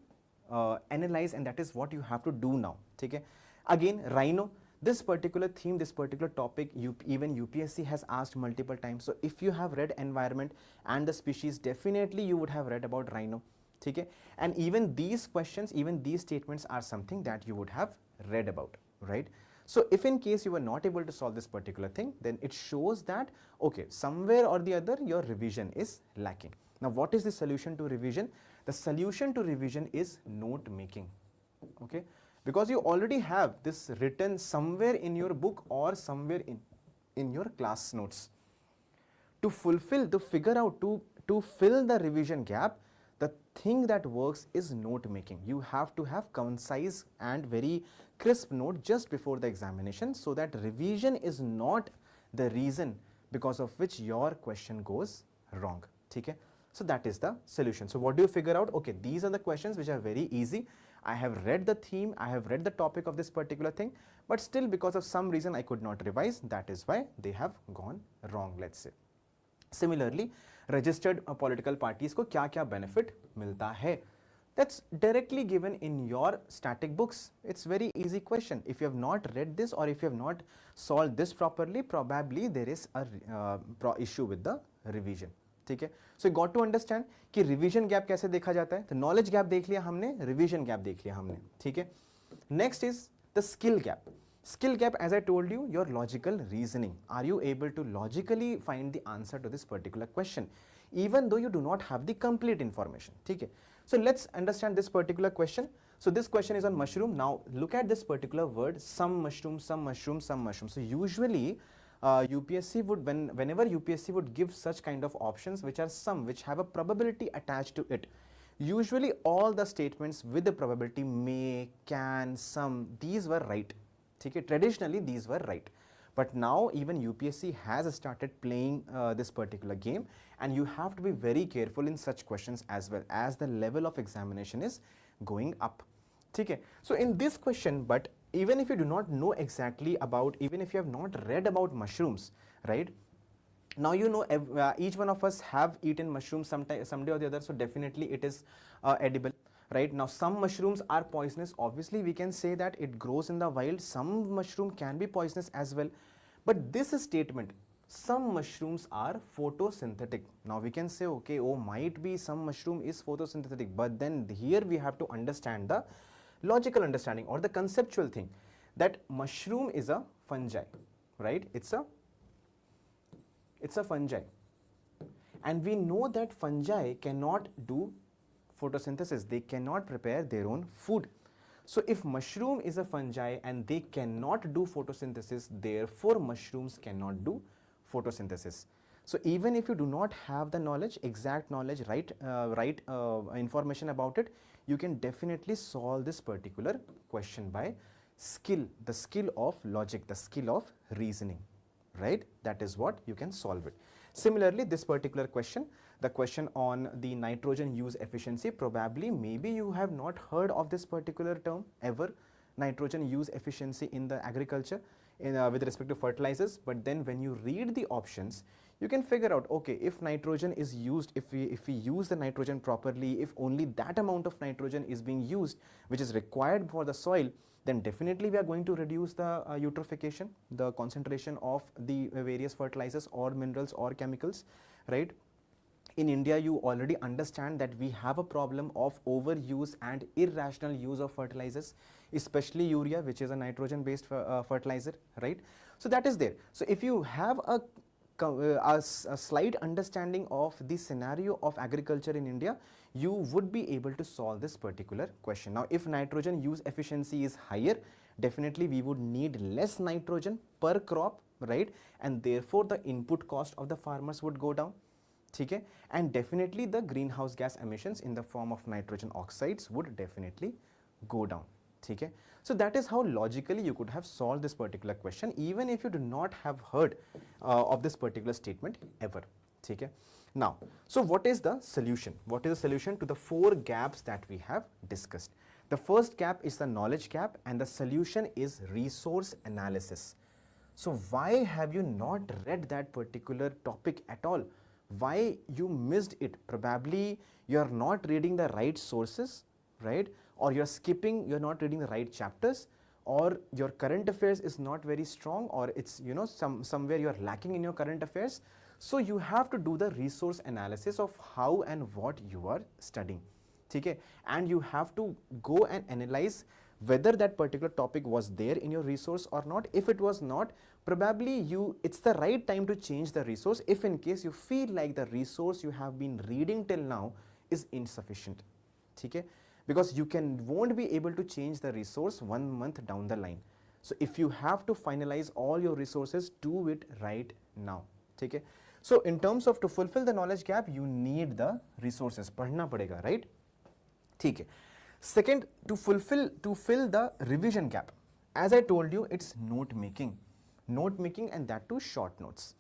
analyze, and that is what you have to do now. Okay? Again, rhino, this particular theme, this particular topic, even UPSC has asked multiple times. So if you have read environment and the species, definitely you would have read about rhino. Okay? And even these questions, even these statements are something that you would have read about, right? So if in case you were not able to solve this particular thing, then it shows that, okay, somewhere or the other your revision is lacking. Now what is the solution to revision? The solution to revision is note making. Okay? Because you already have this written somewhere in your book or somewhere in your class notes. To fulfill, to figure out, to fill the revision gap, the thing that works is note making. You have to have concise and very crisp note just before the examination, so that revision is not the reason because of which your question goes wrong. Okay? So that is the solution. So what do you figure out? Okay, these are the questions which are very easy. I have read the theme, I have read the topic of this particular thing, but still because of some reason I could not revise. That is why they have gone wrong, let's say. Similarly, registered political parties को क्या क्या benefit मिलता है? That's directly given in your static books. It's very easy question. If you have not read this or if you have not solved this properly, probably there is a issue with the revision. ठीक है? So you got to understand कि revision gap कैसे देखा जाता है? तो knowledge gap देख लिया हमने, revision gap देख लिया हमने. ठीक है? Next is the skill gap. Skill gap, as I told you, your logical reasoning. Are you able to logically find the answer to this particular question, even though you do not have the complete information? Okay. So let's understand this particular question. So this question is on mushroom. Now look at this particular word, some mushroom, some mushroom, some mushroom. So usually UPSC would, whenever UPSC would give such kind of options which are some, which have a probability attached to it, usually all the statements with the probability may, can, some, these were right. Okay, traditionally these were right, but now even UPSC has started playing this particular game, and you have to be very careful in such questions as well, as the level of examination is going up. Okay, so in this question, but even if you do not know exactly about, even if you have not read about mushrooms, right? Now you know each one of us have eaten mushrooms someday or the other, so definitely it is edible. Right, now some mushrooms are poisonous. Obviously we can say that it grows in the wild. Some mushroom can be poisonous as well, but this statement, some mushrooms are photosynthetic. Now we can say, okay, oh, might be some mushroom is photosynthetic, but then here we have to understand the logical understanding or the conceptual thing, that mushroom is a fungi, right? It's a fungi, And we know that fungi cannot do photosynthesis, they cannot prepare their own food. So if mushroom is a fungi and they cannot do photosynthesis, therefore mushrooms cannot do photosynthesis. So even if you do not have the knowledge, exact knowledge, right information about it, you can definitely solve this particular question by skill, the skill of logic, the skill of reasoning, right? That is what you can solve it. Similarly, this particular question, the question on the nitrogen use efficiency, probably maybe you have not heard of this particular term ever, nitrogen use efficiency in the agriculture with respect to fertilizers. But then when you read the options, you can figure out, okay, if nitrogen is used, if we use the nitrogen properly, if only that amount of nitrogen is being used which is required for the soil, then definitely we are going to reduce the eutrophication, the concentration of the various fertilizers or minerals or chemicals, right? In India, you already understand that we have a problem of overuse and irrational use of fertilizers, especially urea, which is a nitrogen based fertilizer, right? So that is there. So if you have a slight understanding of the scenario of agriculture in India, you would be able to solve this particular question. Now, if nitrogen use efficiency is higher, definitely we would need less nitrogen per crop, right? And therefore the input cost of the farmers would go down. Okay? And definitely the greenhouse gas emissions in the form of nitrogen oxides would definitely go down. Okay? So that is how logically you could have solved this particular question, even if you do not have heard of this particular statement ever. Okay? Now, so what is the solution? What is the solution to the 4 gaps that we have discussed? The first gap is the knowledge gap, and the solution is resource analysis. So why have you not read that particular topic at all? Why you missed it? Probably you are not reading the right sources, right? Or you're skipping, you're not reading the right chapters, or your current affairs is not very strong, or it's, you know, somewhere you're lacking in your current affairs. So you have to do the resource analysis of how and what you are studying. Okay? And you have to go and analyze whether that particular topic was there in your resource or not. If it was not, probably it's the right time to change the resource if in case you feel like the resource you have been reading till now is insufficient. Okay? Because you won't be able to change the resource 1 month down the line. So if you have to finalize all your resources, do it right now. Okay? So in terms of to fulfill the knowledge gap, you need the resources. Padhna padega, right? Okay. Second, to fill the revision gap, as I told you, it's note making, and that too short notes.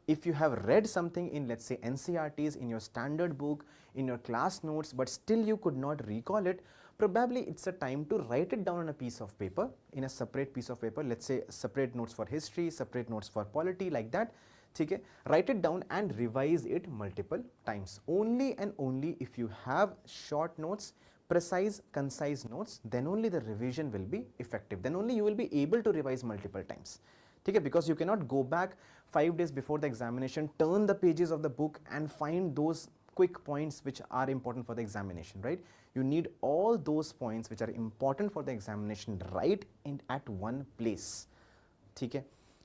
If you have read something in, let's say, NCRTs, in your standard book, in your class notes, but still you could not recall it, probably it's a time to write it down on a piece of paper, in a separate piece of paper, let's say separate notes for history, separate notes for polity, like that. Okay? Write it down and revise it multiple times. Only and only if you have short notes, precise, concise notes, then only the revision will be effective. Then only you will be able to revise multiple times. Okay? Because you cannot go back 5 days before the examination, turn the pages of the book and find those quick points which are important for the examination, right? You need all those points which are important for the examination right at one place. Okay?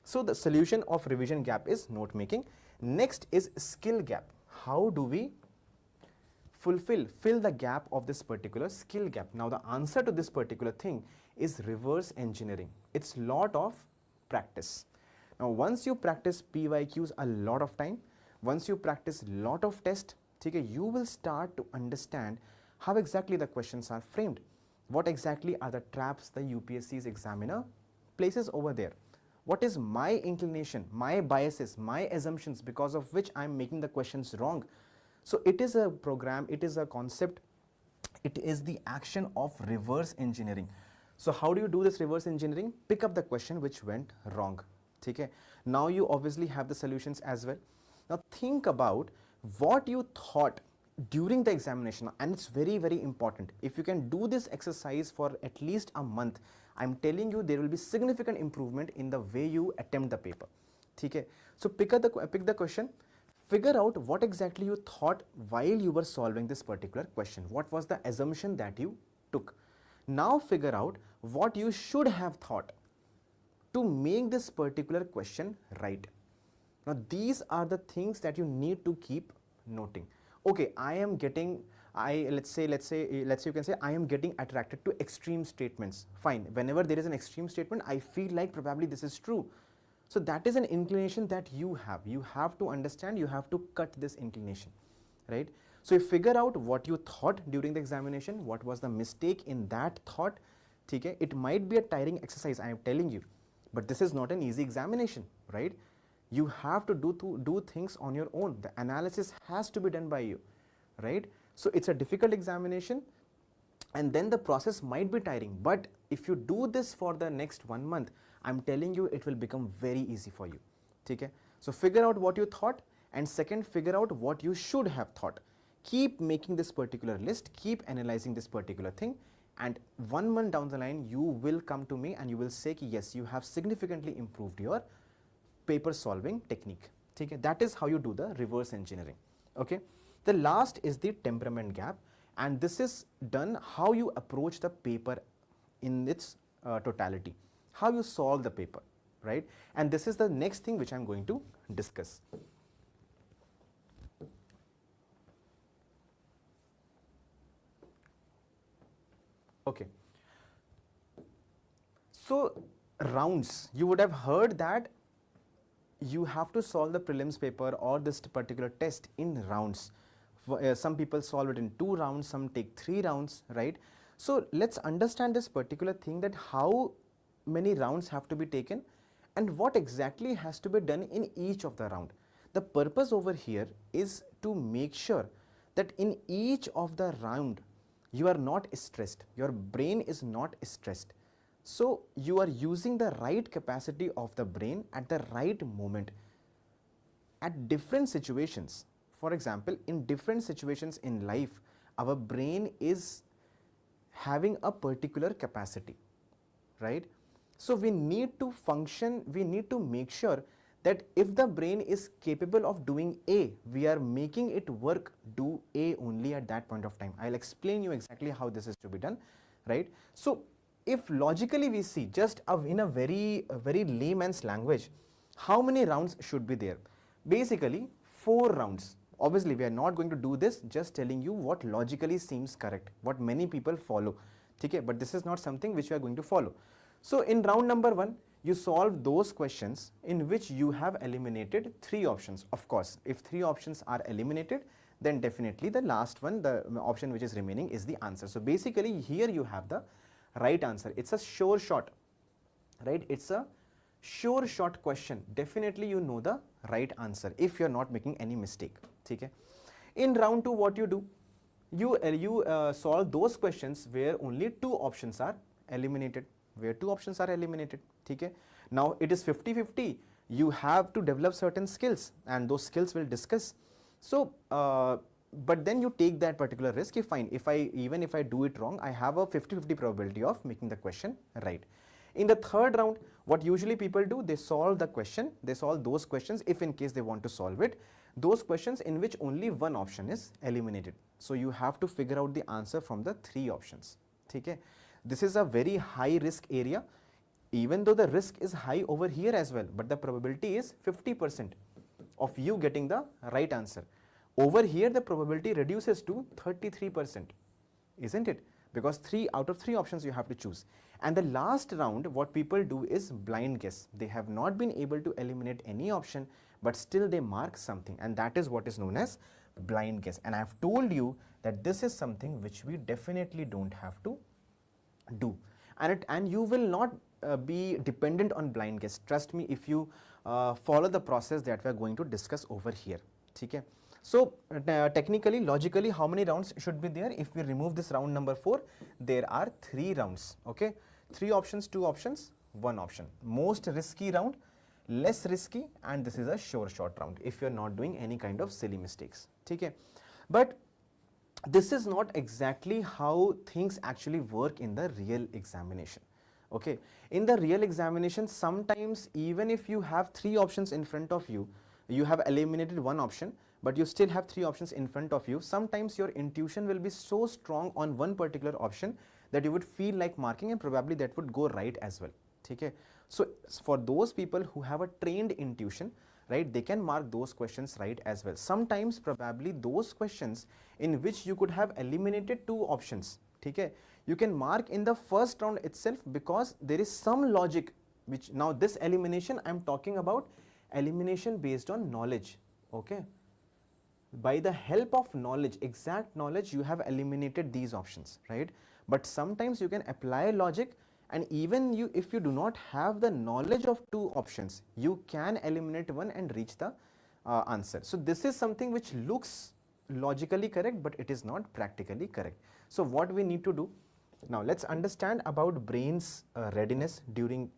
So the solution of revision gap is note making. Next is skill gap. How do we fill the gap of this particular skill gap? Now the answer to this particular thing is reverse engineering. It's lot of practice. Now once you practice PYQs a lot of time, once you practice lot of tests, okay, you will start to understand how exactly the questions are framed. What exactly are the traps the UPSC's examiner places over there? What is my inclination, my biases, my assumptions because of which I am making the questions wrong? So it is a program, it is a concept, it is the action of reverse engineering. So how do you do this reverse engineering? Pick up the question which went wrong. Okay? Now you obviously have the solutions as well. Now think about what you thought during the examination, and it's very, very important. If you can do this exercise for at least a month, I'm telling you there will be significant improvement in the way you attempt the paper. Okay? So pick the question, figure out what exactly you thought while you were solving this particular question. What was the assumption that you took? Now figure out what you should have thought to make this particular question right. Now these are the things that you need to keep noting. Okay, let's say you can say I am getting attracted to extreme statements. Fine, whenever there is an extreme statement, I feel like probably this is true. So that is an inclination that you have. You have to understand, you have to cut this inclination, right? So you figure out what you thought during the examination, what was the mistake in that thought. Okay? It might be a tiring exercise, I am telling you, but this is not an easy examination, right? You have to do things on your own. The analysis has to be done by you, right? So it's a difficult examination, and then the process might be tiring, but if you do this for the next 1 month, I'm telling you it will become very easy for you. Okay? So figure out what you thought, and second, figure out what you should have thought. Keep making this particular list, keep analyzing this particular thing, and 1 month down the line you will come to me and you will say yes, you have significantly improved your paper solving technique. Okay? That is how you do the reverse engineering. Okay? The last is the temperament gap, and this is done how you approach the paper in its totality, how you solve the paper, right? And this is the next thing which I'm going to discuss. Okay. So rounds, you would have heard that you have to solve the prelims paper or this particular test in rounds. Some people solve it in 2 rounds, some take 3 rounds, right? So let's understand this particular thing, that how many rounds have to be taken and what exactly has to be done in each of the round. The purpose over here is to make sure that in each of the round you are not stressed, your brain is not stressed. So you are using the right capacity of the brain at the right moment at different situations. For example, in different situations in life, our brain is having a particular capacity, right? So we need to function, we need to make sure that if the brain is capable of doing A, we are making it work, do A only at that point of time. I'll explain you exactly how this is to be done, right? So if logically we see, just in a very layman's language, how many rounds should be there? Basically 4 rounds. Obviously we are not going to do this, just telling you what logically seems correct, what many people follow. Okay, but this is not something which we are going to follow. So in round number 1, you solve those questions in which you have eliminated 3 options. Of course, if 3 options are eliminated, then definitely the last one, the option which is remaining, is the answer. So basically here you have the right answer. It's a sure shot, right? It's a sure shot question. Definitely you know the right answer if you're not making any mistake. Okay? In round 2, what you do? You solve those questions where only 2 options are eliminated. Okay? Now it is 50-50. You have to develop certain skills, and those skills we'll discuss. So but then you take that particular risk. Fine, even if I do it wrong, I have a 50-50 probability of making the question right. In the third round, what usually people do, they solve the question, they solve those questions if in case they want to solve it, those questions in which only 1 option is eliminated. So you have to figure out the answer from the 3 options. Okay? This is a very high risk area, even though the risk is high over here as well, but the probability is 50% of you getting the right answer. Over here the probability reduces to 33%, isn't it? Because 3 out of 3 options you have to choose. And the last round, what people do is blind guess. They have not been able to eliminate any option, but still they mark something, and that is what is known as blind guess. And I have told you that this is something which we definitely don't have to do, and you will not be dependent on blind guess. Trust me, if you follow the process that we are going to discuss over here. Okay? So technically, logically, how many rounds should be there? If we remove this round number 4, there are 3 rounds. Okay, 3 options, 2 options, 1 option. Most risky round, less risky, and this is a sure shot round if you are not doing any kind of silly mistakes. Okay, but this is not exactly how things actually work in the real examination. Okay, in the real examination, sometimes even if you have 3 options in front of you, you have eliminated 1 option, but you still have 3 options in front of you. Sometimes your intuition will be so strong on one particular option that you would feel like marking, and probably that would go right as well. Okay, so for those people who have a trained intuition, right, they can mark those questions right as well. Sometimes probably those questions in which you could have eliminated two options, okay, you can mark in the first round itself because there is some logic which, now this elimination I am talking about elimination based on knowledge, okay. By the help of knowledge, exact knowledge, you have eliminated these options, right? But sometimes you can apply logic, and even you, if you do not have the knowledge of two options, you can eliminate one and reach the answer. So this is something which looks logically correct, but it is not practically correct. So what we need to do now, let's understand about brain's readiness during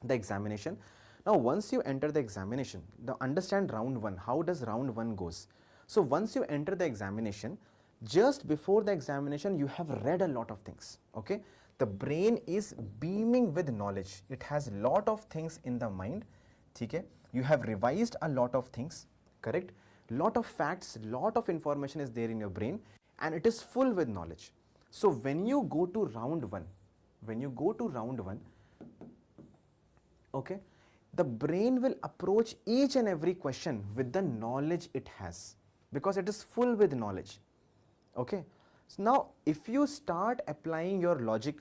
the examination. Now once you enter the examination, now understand round one. How does round one goes? So once you enter the examination, just before the examination you have read a lot of things, okay. The brain is beaming with knowledge. It has lot of things in the mind, okay. You have revised a lot of things, correct. Lot of facts, lot of information is there in your brain, and it is full with knowledge. So when you go to round one, okay, the brain will approach each and every question with the knowledge it has, because it is full with knowledge, okay. So now if you start applying your logic,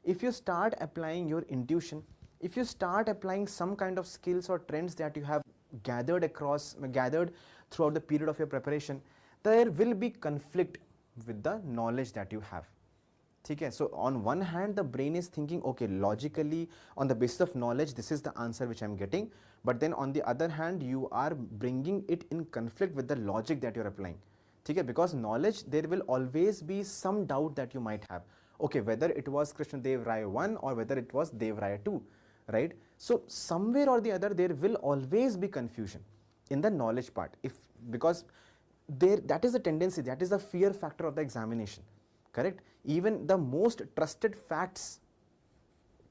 if you start applying your intuition, if you start applying some kind of skills or trends that you have gathered throughout the period of your preparation, there will be conflict with the knowledge that you have. Okay, so on one hand the brain is thinking, okay, logically on the basis of knowledge this is the answer which I am getting, but then on the other hand you are bringing it in conflict with the logic that you are applying. Okay, because knowledge, there will always be some doubt that you might have, okay, whether it was Krishnadev Rai 1 or whether it was Dev Rai 2, right? So somewhere or the other there will always be confusion in the knowledge part, because that is a tendency, that is the fear factor of the examination, correct. Even the most trusted facts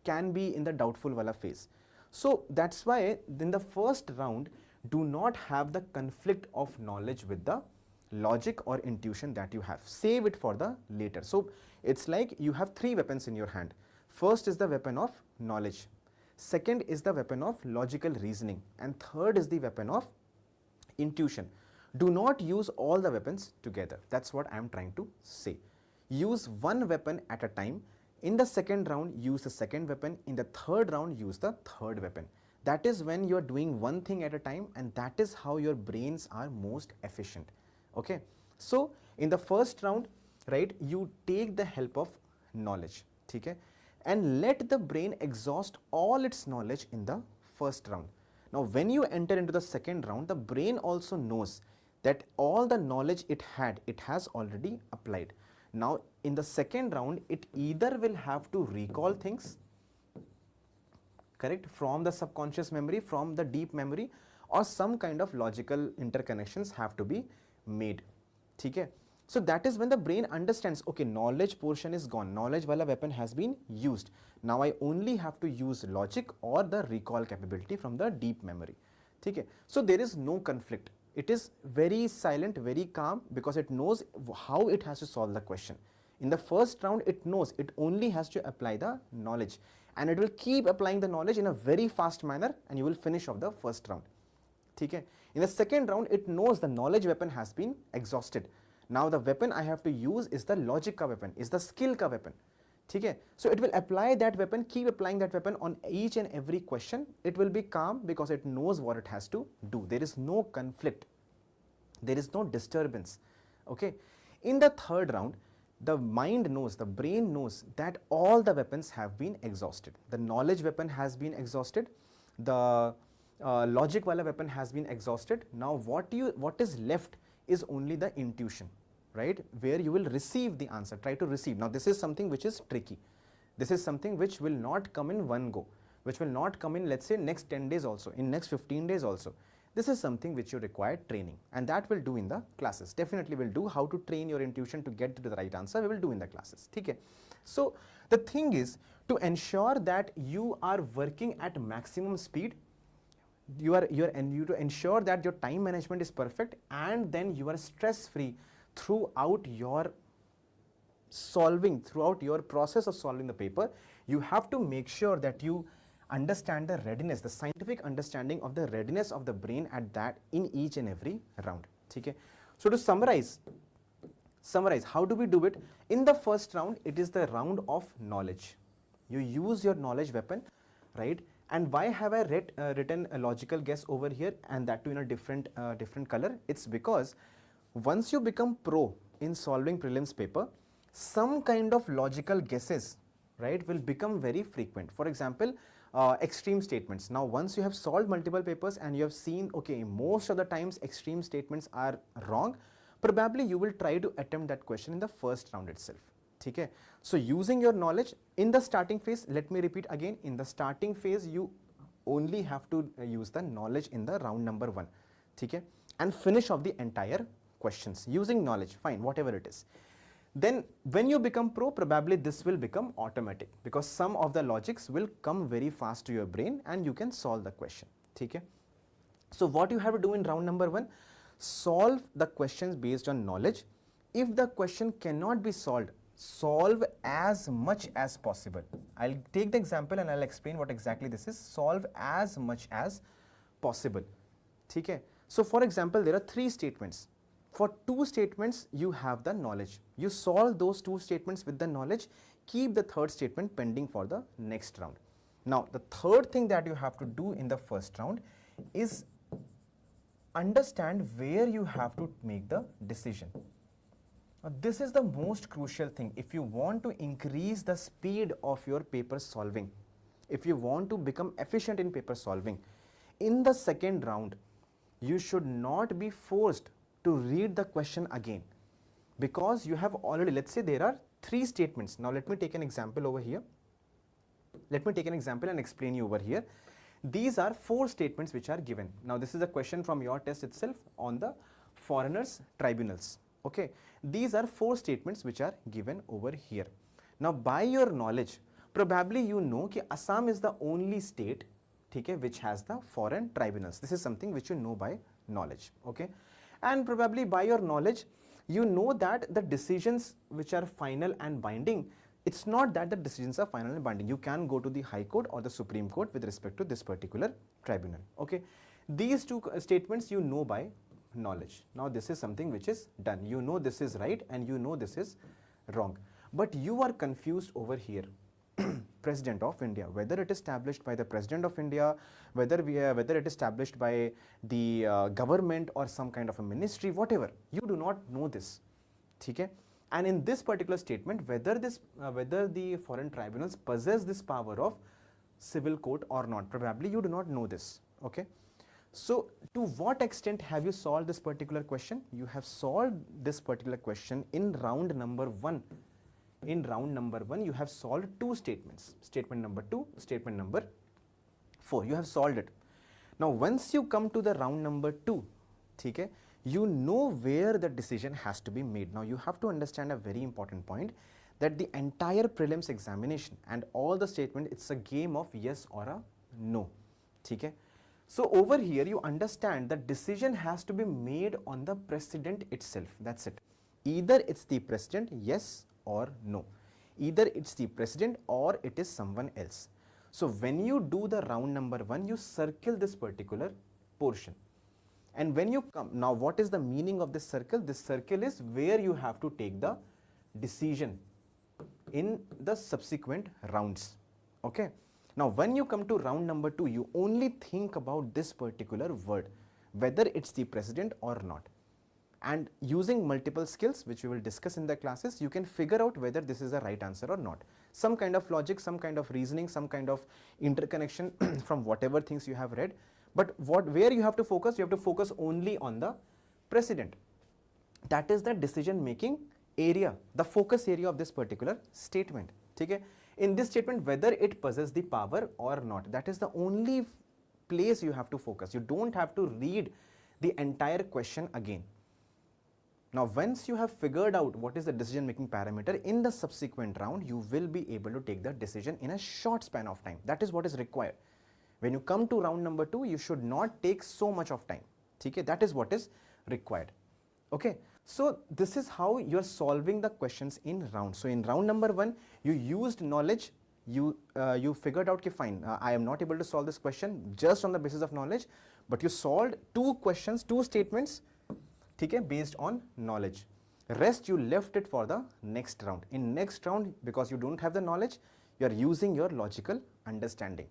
can be in the doubtful wala phase. So that's why in the first round do not have the conflict of knowledge with the logic or intuition that you have. Save it for the later. So it's like you have three weapons in your hand. First is the weapon of knowledge, second is the weapon of logical reasoning, and third is the weapon of intuition. Do not use all the weapons together. That's what I am trying to say. Use one weapon at a time. In the second round, use the second weapon. In the third round, use the third weapon. That is when you are doing one thing at a time, and that is how your brains are most efficient. Okay. So in the first round, right, you take the help of knowledge, okay, and let the brain exhaust all its knowledge in the first round. Now when you enter into the second round, the brain also knows that all the knowledge it has already applied. Now in the second round, it either will have to recall things, correct, from the subconscious memory, from the deep memory, or some kind of logical interconnections have to be made, okay. So that is when the brain understands, okay, knowledge portion is gone, knowledge wala weapon has been used, now I only have to use logic or the recall capability from the deep memory, okay. So there is no conflict. It is very silent, very calm, because it knows how it has to solve the question. In the first round, it knows it only has to apply the knowledge, and it will keep applying the knowledge in a very fast manner, and you will finish off the first round. Okay. In the second round, it knows the knowledge weapon has been exhausted. Now the weapon I have to use is the logic ka weapon, is the skill ka weapon. Okay. So it will apply that weapon, keep applying that weapon on each and every question. It will be calm because it knows what it has to do. There is no conflict. There is no disturbance. Okay. In the third round, the mind knows, the brain knows that all the weapons have been exhausted. The knowledge weapon has been exhausted. The logic wala weapon has been exhausted. Now what is left is only the intuition, right, where you will receive the answer, try to receive. Now this is something which is tricky. This is something which will not come in one go, which will not come in, let's say, next 10 days also, in next 15 days also. This is something which you require training, and that will do in the classes. Definitely will do. How to train your intuition to get to the right answer, we will do in the classes. Okay. So the thing is, to ensure that you are working at maximum speed, to ensure that your time management is perfect, and then you are stress free throughout your process of solving the paper, you have to make sure that you understand the readiness, the scientific understanding of the readiness of the brain at that in each and every round. Okay. So to summarize, how do we do it? In the first round, it is the round of knowledge. You use your knowledge weapon, right? And why have I written a logical guess over here, and that too in a different color? It's because once you become pro in solving prelims paper, some kind of logical guesses, right, will become very frequent. For example, extreme statements. Now, once you have solved multiple papers and you have seen, okay, most of the times extreme statements are wrong, probably you will try to attempt that question in the first round itself. Okay? So using your knowledge in the starting phase, let me repeat again, in the starting phase you only have to use the knowledge in the round number 1, okay? And finish off the entire questions using knowledge, fine, whatever it is. Then when you become pro, probably this will become automatic, because some of the logics will come very fast to your brain and you can solve the question. Okay? So what you have to do in round number 1, solve the questions based on knowledge. If the question cannot be solved, solve as much as possible. I'll take the example and I'll explain what exactly this is. Solve as much as possible. Okay? So for example, there are 3 statements. For 2 statements, you have the knowledge. You solve those 2 statements with the knowledge, keep the third statement pending for the next round. Now, the third thing that you have to do in the first round is understand where you have to make the decision. Now, this is the most crucial thing. If you want to increase the speed of your paper solving, if you want to become efficient in paper solving, in the second round, you should not be forced to read the question again, because you have already, let's say there are 3 statements. Now let me take an example over here. Let me take an example and explain you over here. These are 4 statements which are given. Now this is a question from your test itself on the foreigners tribunals. Okay, these are 4 statements which are given over here. Now by your knowledge, probably you know that Assam is the only state, okay, which has the foreign tribunals. This is something which you know by knowledge. Okay, and probably by your knowledge, you know that the decisions which are final and binding, it's not that the decisions are final and binding. You can go to the High Court or the Supreme Court with respect to this particular tribunal. Okay, these 2 statements you know by knowledge. Now this is something which is done. You know this is right and you know this is wrong. But you are confused over here. President of India, whether it is established by the President of India, whether it is established by the government or some kind of a ministry, whatever, you do not know this. Okay? And in this particular statement, whether the foreign tribunals possess this power of civil court or not, probably you do not know this. Okay? So to what extent have you solved this particular question? You have solved this particular question in round number 1. In round number 1, you have solved 2 statements. Statement number 2, statement number 4. You have solved it. Now once you come to the round number 2, okay, you know where the decision has to be made. Now you have to understand a very important point, that the entire prelims examination and all the statement, it's a game of yes or a no. Okay? So over here you understand that decision has to be made on the president itself. That's it. Either it's the president, yes or no. Either it's the president or it is someone else. So when you do the round number 1, you circle this particular portion. And when you come, now what is the meaning of this circle? This circle is where you have to take the decision in the subsequent rounds. Okay. Now when you come to round number 2, you only think about this particular word, whether it's the president or not. And using multiple skills, which we will discuss in the classes, you can figure out whether this is the right answer or not. Some kind of logic, some kind of reasoning, some kind of interconnection from whatever things you have read. But where you have to focus only on the president. That is the decision making area, the focus area of this particular statement. Okay? In this statement, whether it possesses the power or not, that is the only place you have to focus. You don't have to read the entire question again. Now once you have figured out what is the decision making parameter, in the subsequent round you will be able to take the decision in a short span of time. That is what is required. When you come to round number 2, you should not take so much of time. Okay? That is what is required. Okay? So this is how you are solving the questions in round. So in round number 1, you used knowledge, you figured out कि fine, I am not able to solve this question just on the basis of knowledge, but you solved 2 questions, 2 statements, ठीक है, based on knowledge. Rest you left it for the next round. In next round, because you don't have the knowledge, you are using your logical understanding.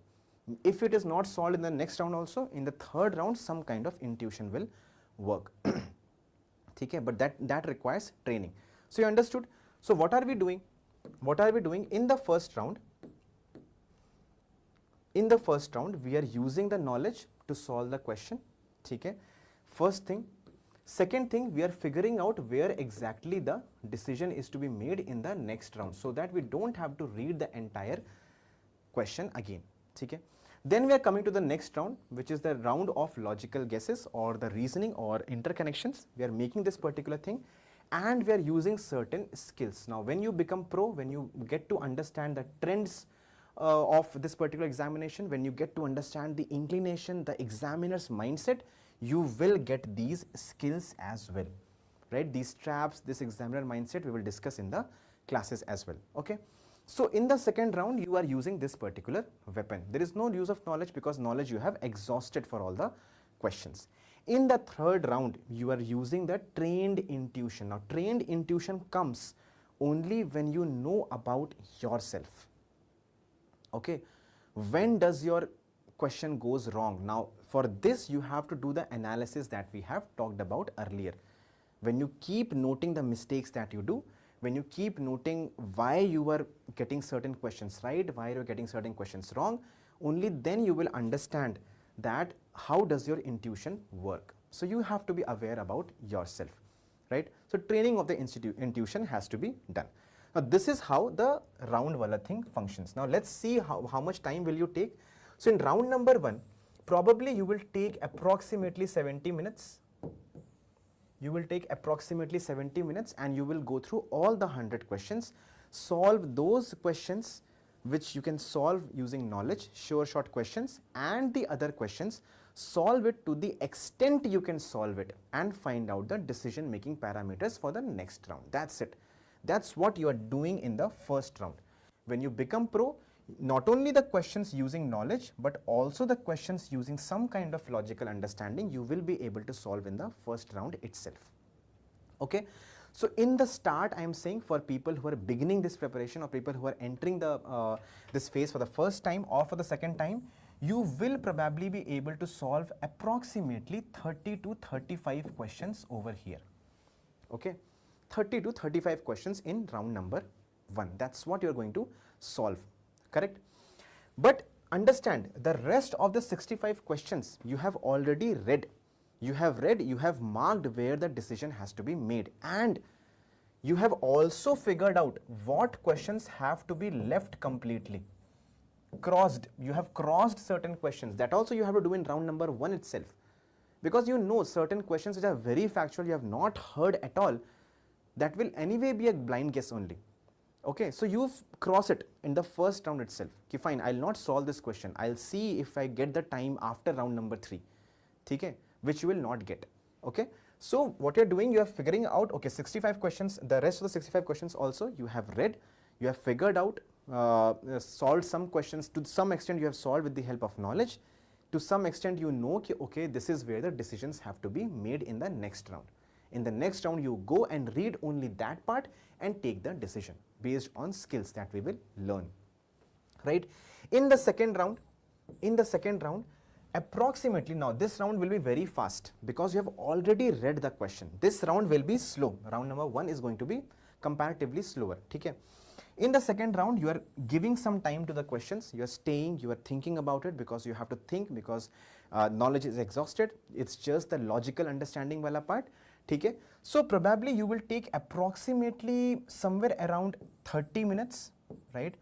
If it is not solved in the next round also, in the third round some kind of intuition will work. Okay, but that requires training. So you understood. So what are we doing? What are we doing in the first round? In the first round, we are using the knowledge to solve the question. Okay, first thing. Second thing, we are figuring out where exactly the decision is to be made in the next round, so that we don't have to read the entire question again. Okay. Then we are coming to the next round, which is the round of logical guesses or the reasoning or interconnections. We are making this particular thing and we are using certain skills. Now, when you become pro, when you get to understand the trends of this particular examination, when you get to understand the inclination, the examiner's mindset, you will get these skills as well, right? These traps, this examiner mindset, we will discuss in the classes as well. Okay. So in the second round, you are using this particular weapon. There is no use of knowledge because knowledge you have exhausted for all the questions. In the third round, you are using the trained intuition. Now, trained intuition comes only when you know about yourself. Okay. When does your question goes wrong? Now, for this, you have to do the analysis that we have talked about earlier. When you keep noting the mistakes that you do, when you keep noting why you are getting certain questions right, why you are getting certain questions wrong, only then you will understand that how does your intuition work. So you have to be aware about yourself, right? So training of the intuition has to be done. Now this is how the round wala thing functions. Now let's see how much time will you take. So in round number 1, probably you will take approximately 70 minutes. You will take approximately 70 minutes and you will go through all the 100 questions, solve those questions which you can solve using knowledge, sure short questions, and the other questions, solve it to the extent you can solve it and find out the decision making parameters for the next round. That's it. That's what you are doing in the first round. When you become pro, not only the questions using knowledge, but also the questions using some kind of logical understanding, you will be able to solve in the first round itself. Okay. So in the start, I am saying for people who are beginning this preparation or people who are entering the this phase for the first time or for the second time, you will probably be able to solve approximately 30 to 35 questions over here. Okay. 30 to 35 questions in round number 1. That's what you're going to solve. Correct? But understand, the rest of the 65 questions you have already read. You have marked where the decision has to be made, and you have also figured out what questions have to be left completely. Crossed, you have crossed certain questions. That also you have to do in round number 1 itself. Because you know certain questions which are very factual, you have not heard at all, that will anyway be a blind guess only. Okay, so you've crossed it in the first round itself. Okay, fine, I'll not solve this question. I'll see if I get the time after round number 3. Okay, which you will not get. Okay, so what you're doing, you are figuring out, okay, 65 questions, the rest of the 65 questions also you have read, you have figured out, solved some questions. To some extent you have solved with the help of knowledge. To some extent you know, okay, this is where the decisions have to be made in the next round. In the next round, you go and read only that part and take the decision based on skills that we will learn, right? In the second round, approximately, now this round will be very fast because you have already read the question. This round will be slow. Round number 1 is going to be comparatively slower. Okay? In the second round, you are giving some time to the questions. You are staying, you are thinking about it because you have to think, because knowledge is exhausted. It's just the logical understanding wala part. Okay? So probably you will take approximately somewhere around 30 minutes, right?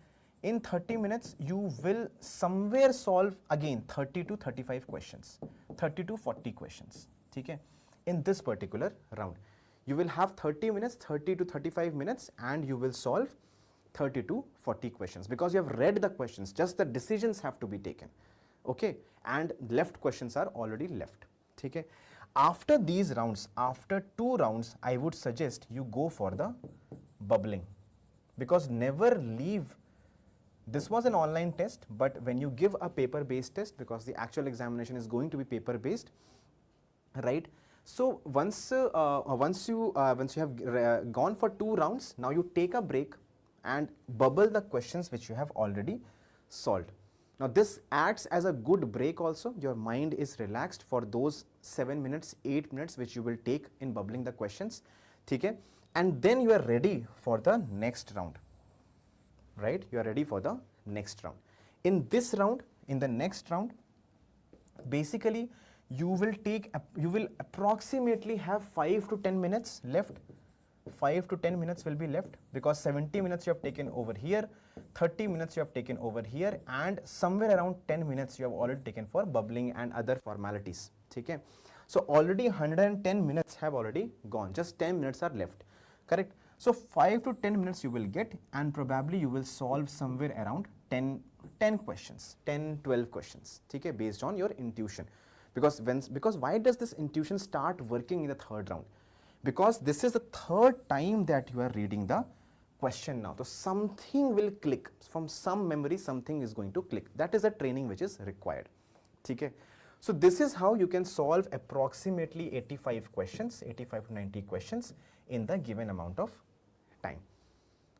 In 30 minutes, you will somewhere solve again 30 to 35 questions, 30 to 40 questions. Okay? In this particular round, you will have 30 minutes, 30 to 35 minutes, and you will solve 30 to 40 questions because you have read the questions, just the decisions have to be taken. Okay? And left questions are already left. Okay? After these rounds, after 2 rounds, I would suggest you go for the bubbling, because never leave This was an online test, but when you give a paper-based test, because the actual examination is going to be paper-based, right? So once you have gone for 2 rounds, now you take a break and bubble the questions which you have already solved. Now this acts as a good break also. Your mind is relaxed for those 7 minutes, 8 minutes which you will take in bubbling the questions. Okay? And then you are ready for the next round. Right? You are ready for the next round. In this round, in the next round, basically you will approximately have 5 to 10 minutes left. 5 to 10 minutes will be left, because 70 minutes you have taken over here, 30 minutes you have taken over here, and somewhere around 10 minutes you have already taken for bubbling and other formalities. Okay? So already 110 minutes have already gone, just 10 minutes are left, correct? So 5 to 10 minutes you will get, and probably you will solve somewhere around 10 questions, 10, 12 questions, okay, based on your intuition. Because why does this intuition start working in the third round? Because this is the third time that you are reading the question now. So something will click. From some memory, something is going to click. That is a training which is required. Okay? So this is how you can solve approximately 85 questions, 85 to 90 questions in the given amount of time.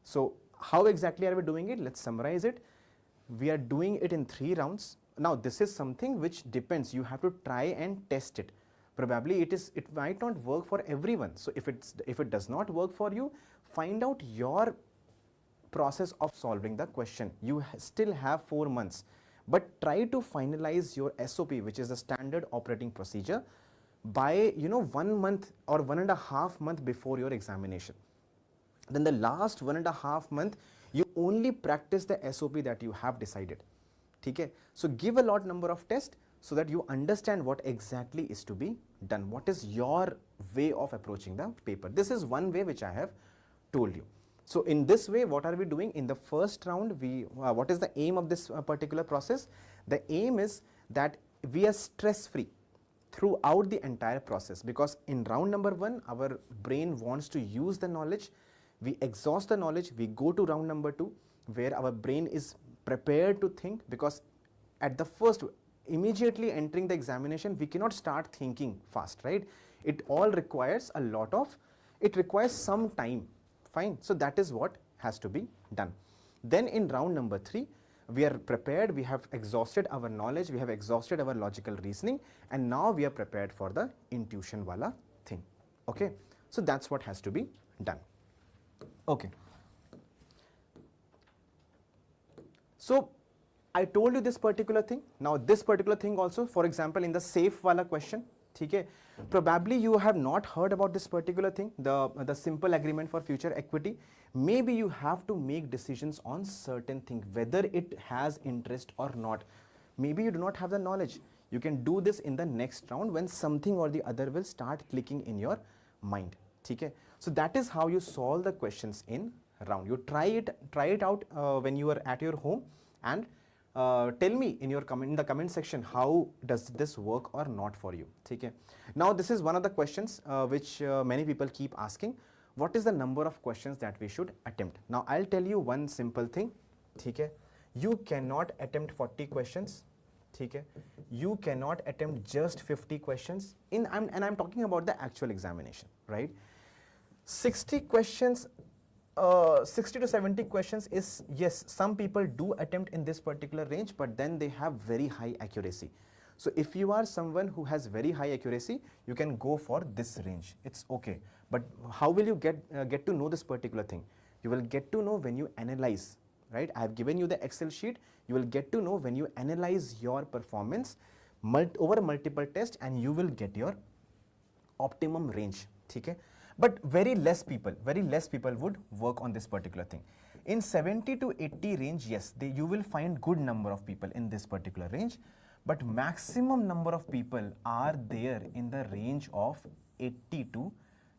So how exactly are we doing it? Let's summarize it. We are doing it in 3 rounds. Now this is something which depends. You have to try and test it. Probably it might not work for everyone. So if it does not work for you, find out your process of solving the question. You still have 4 months, but try to finalize your SOP, which is the standard operating procedure, by 1 month or 1.5 months before your examination. Then the last 1.5 months, you only practice the SOP that you have decided. Okay? So give a lot number of tests so that you understand what exactly is to be done. What is your way of approaching the paper? This is one way which I have told you. So in this way, what are we doing? In the first round, what is the aim of this particular process? The aim is that we are stress-free throughout the entire process, because in round number 1, our brain wants to use the knowledge. We exhaust the knowledge. We go to round number 2, where our brain is prepared to think, because at the first, immediately entering the examination, we cannot start thinking fast, right? It all requires it requires some time, fine. So that is what has to be done. Then in round number 3, we are prepared, we have exhausted our knowledge, we have exhausted our logical reasoning, and now we are prepared for the intuition wala thing, okay? So that's what has to be done, okay? So I told you this particular thing. Now this particular thing also, for example, in the safe wala question, okay, probably you have not heard about this particular thing, the simple agreement for future equity. Maybe you have to make decisions on certain thing, whether it has interest or not. Maybe you do not have the knowledge. You can do this in the next round when something or the other will start clicking in your mind. Okay? So that is how you solve the questions in round. You try it out when you are at your home, and tell me in the comment section how does this work or not for you. Okay? Now this is one of the questions which many people keep asking. What is the number of questions that we should attempt? Now I'll tell you one simple thing. Okay? You cannot attempt 40 questions. Okay? You cannot attempt just 50 questions and I'm talking about the actual examination, right? 60 questions, 60 to 70 questions is, yes, some people do attempt in this particular range, but then they have very high accuracy. So if you are someone who has very high accuracy, you can go for this range. It's okay. But how will you get to know this particular thing? You will get to know when you analyze, right? I have given you the Excel sheet. You will get to know when you analyze your performance over multiple tests, and you will get your optimum range. Okay? But very less people would work on this particular thing. In 70 to 80 range, yes, you will find good number of people in this particular range, but maximum number of people are there in the range of 80 to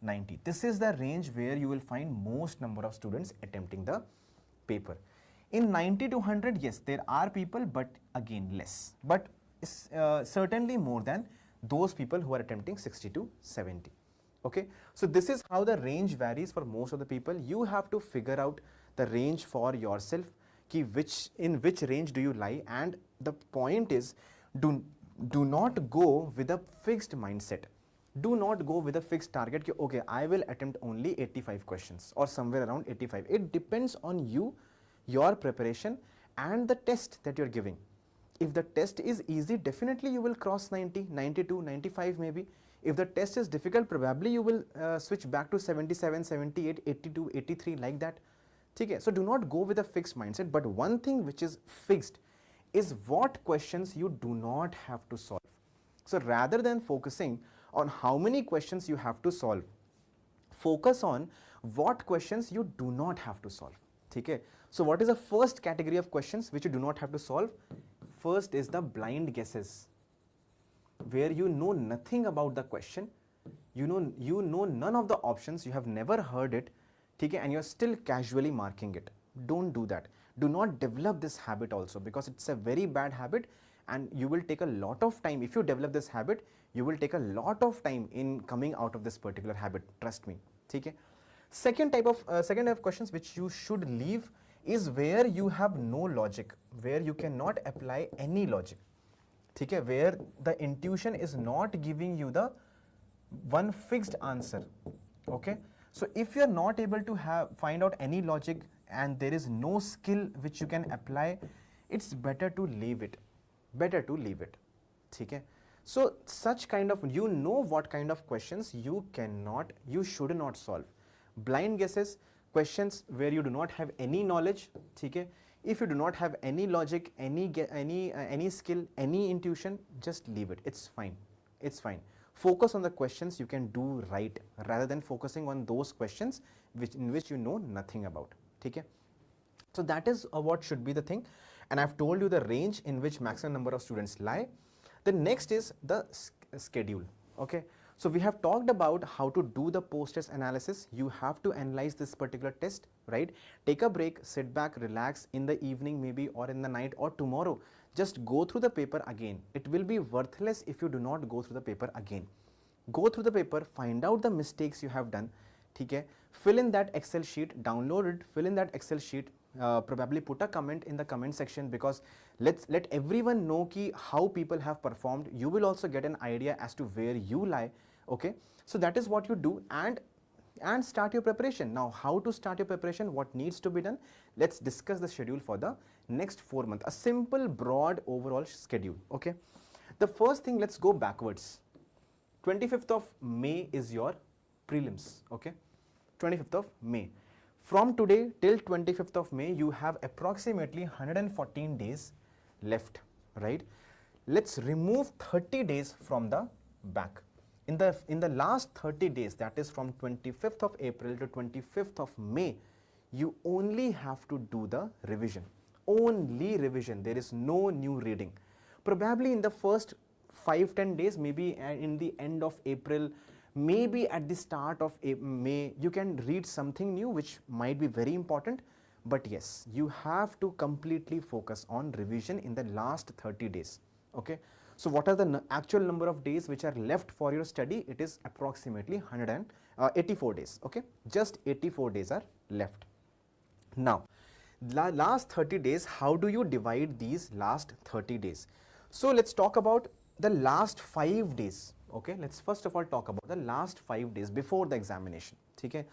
90. This is the range where you will find most number of students attempting the paper. In 90 to 100, yes, there are people, but again less. But certainly more than those people who are attempting 60 to 70. Okay, so this is how the range varies for most of the people. You have to figure out the range for yourself. कि in which range do you lie, and the point is do not go with a fixed mindset. Do not go with a fixed target कि okay, I will attempt only 85 questions or somewhere around 85. It depends on you, your preparation and the test that you're giving. If the test is easy, definitely you will cross 90, 92, 95 maybe. If the test is difficult, probably you will switch back to 77, 78, 82, 83 like that. Okay? So do not go with a fixed mindset, but one thing which is fixed is what questions you do not have to solve. So rather than focusing on how many questions you have to solve, focus on what questions you do not have to solve. Okay? So what is the first category of questions which you do not have to solve? First is the blind guesses, where you know nothing about the question, you know none of the options, you have never heard it, okay, and you're still casually marking it. Don't do that. Do not develop this habit also, because it's a very bad habit and you will take a lot of time. If you develop this habit, you will take a lot of time in coming out of this particular habit, trust me. Okay? Second type of questions which you should leave is where you have no logic, where you cannot apply any logic. Okay? Where the intuition is not giving you the one fixed answer. Okay? So if you are not able to find out any logic and there is no skill which you can apply, it's better to leave it. Better to leave it. Okay? So such kind of, you know what kind of questions you should not solve. Blind guesses, questions where you do not have any knowledge. Okay? If you do not have any logic, any skill, any intuition, just leave it. It's fine. It's fine. Focus on the questions you can do right, rather than focusing on those questions in which you know nothing about. Okay? So that is what should be the thing, and I've told you the range in which maximum number of students lie. The next is the schedule. Okay? So we have talked about how to do the post-test analysis. You have to analyze this particular test, right? Take a break, sit back, relax in the evening maybe, or in the night, or tomorrow. Just go through the paper again. It will be worthless if you do not go through the paper again. Go through the paper, find out the mistakes you have done. Okay? Fill in that Excel sheet, download it, fill in that Excel sheet, probably put a comment in the comment section, because let everyone know how people have performed. You will also get an idea as to where you lie. Okay? So that is what you do, and start your preparation. Now, how to start your preparation, what needs to be done? Let's discuss the schedule for the next 4 months. A simple, broad, overall schedule. Okay? The first thing, let's go backwards. 25th of May is your prelims. Okay? 25th of May. From today till 25th of May, you have approximately 114 days left, right? Let's remove 30 days from the back. In the last 30 days, that is from 25th of April to 25th of May, you only have to do the revision. Only revision. There is no new reading. Probably in the first 5-10 days, maybe in the end of April, maybe at the start of May, you can read something new which might be very important. But yes, you have to completely focus on revision in the last 30 days. Okay? So what are the actual number of days which are left for your study? It is approximately 184 days. Okay? Just 84 days are left. Now, last 30 days, how do you divide these last 30 days? So let's talk about the last 5 days. Okay? Let's first of all talk about the last 5 days before the examination. Okay?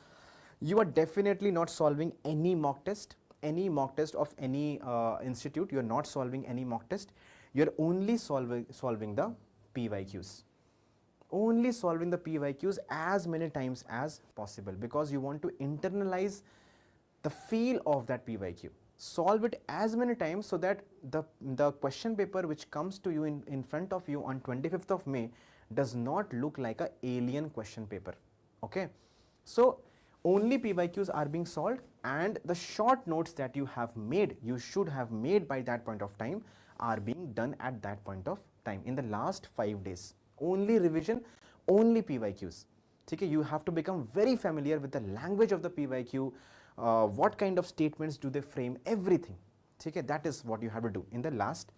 You are definitely not solving any mock test of any institute. You are not solving any mock test. You are only solving the PYQs. Only solving the PYQs as many times as possible, because you want to internalize the feel of that PYQ. Solve it as many times so that the question paper which comes to you in front of you on 25th of May does not look like an alien question paper. Okay? So only PYQs are being solved, and the short notes that you should have made by that point of time, are being done at that point of time in the last 5 days. Only revision, only PYQs. Okay? You have to become very familiar with the language of the PYQ, what kind of statements do they frame, everything. Okay? That is what you have to do in the last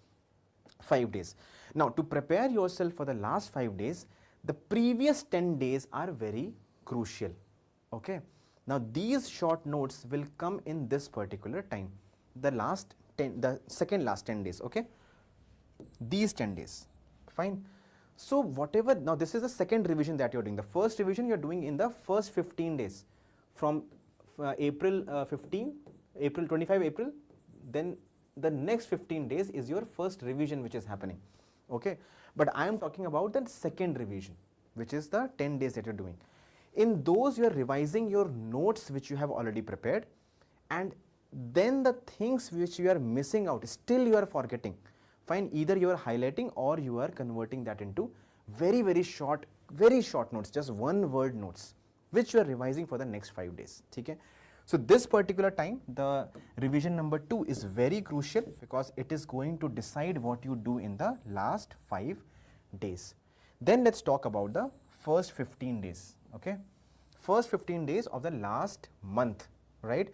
5 days. Now, to prepare yourself for the last 5 days, the previous 10 days are very crucial. Okay? Now, these short notes will come in this particular time. the second last 10 days, okay? These 10 days, fine. So whatever, now this is the second revision that you're doing. The first revision you're doing in the first 15 days from April 25 April, then the next 15 days is your first revision which is happening, okay? But I am talking about the second revision, which is the 10 days that you're doing. In those, you're revising your notes which you have already prepared, and then the things which you are missing out, still you are forgetting. Fine, either you are highlighting or you are converting that into very short notes, just one word notes, which you are revising for the next 5 days. Okay? So this particular time, the revision number 2 is very crucial because it is going to decide what you do in the last 5 days. Then let's talk about the first 15 days. Okay? First 15 days of the last month, right?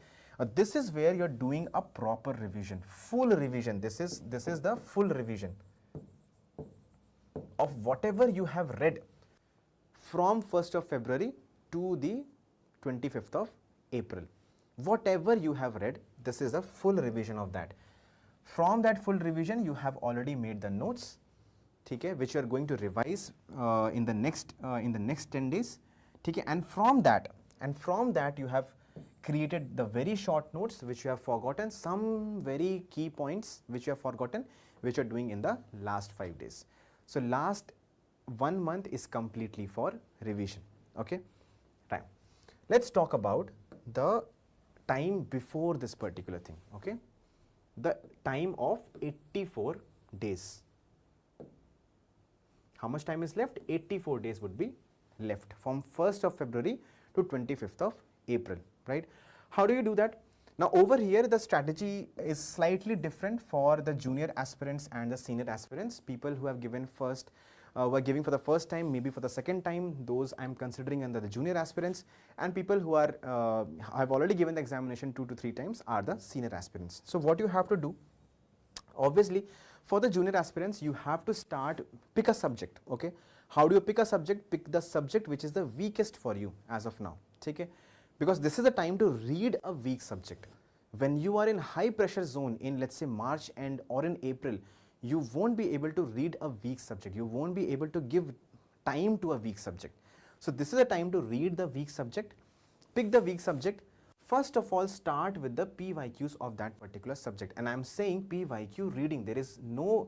This is where you're doing a proper revision, full revision. This is the full revision of whatever you have read from 1st of February to the 25th of April. Whatever you have read, this is a full revision of that. From that full revision, you have already made the notes, okay, which you are going to revise in the next 10 days. Okay, and from that you have created the very short notes which you have forgotten, some very key points which you have forgotten, which you are doing in the last 5 days. So last 1 month is completely for revision. Okay, right. Let's talk about the time before this particular thing. Okay, the time of 84 days. How much time is left? 84 days would be left from 1st of February to 25th of April, right? How do you do that? Now over here the strategy is slightly different for the junior aspirants and the senior aspirants. People who have given were giving for the first time, maybe for the second time, those I am considering under the junior aspirants, and people who are have already given the examination 2 to 3 times are the senior aspirants. So what you have to do, obviously for the junior aspirants, you have to pick a subject. Okay, how do you pick a subject? Pick the subject which is the weakest for you as of now. Okay, because this is the time to read a weak subject. When you are in high pressure zone in, let's say, March and or in April, you won't be able to read a weak subject. You won't be able to give time to a weak subject. So this is the time to read the weak subject. Pick the weak subject. First of all, start with the PYQs of that particular subject. And I am saying PYQ reading. There is no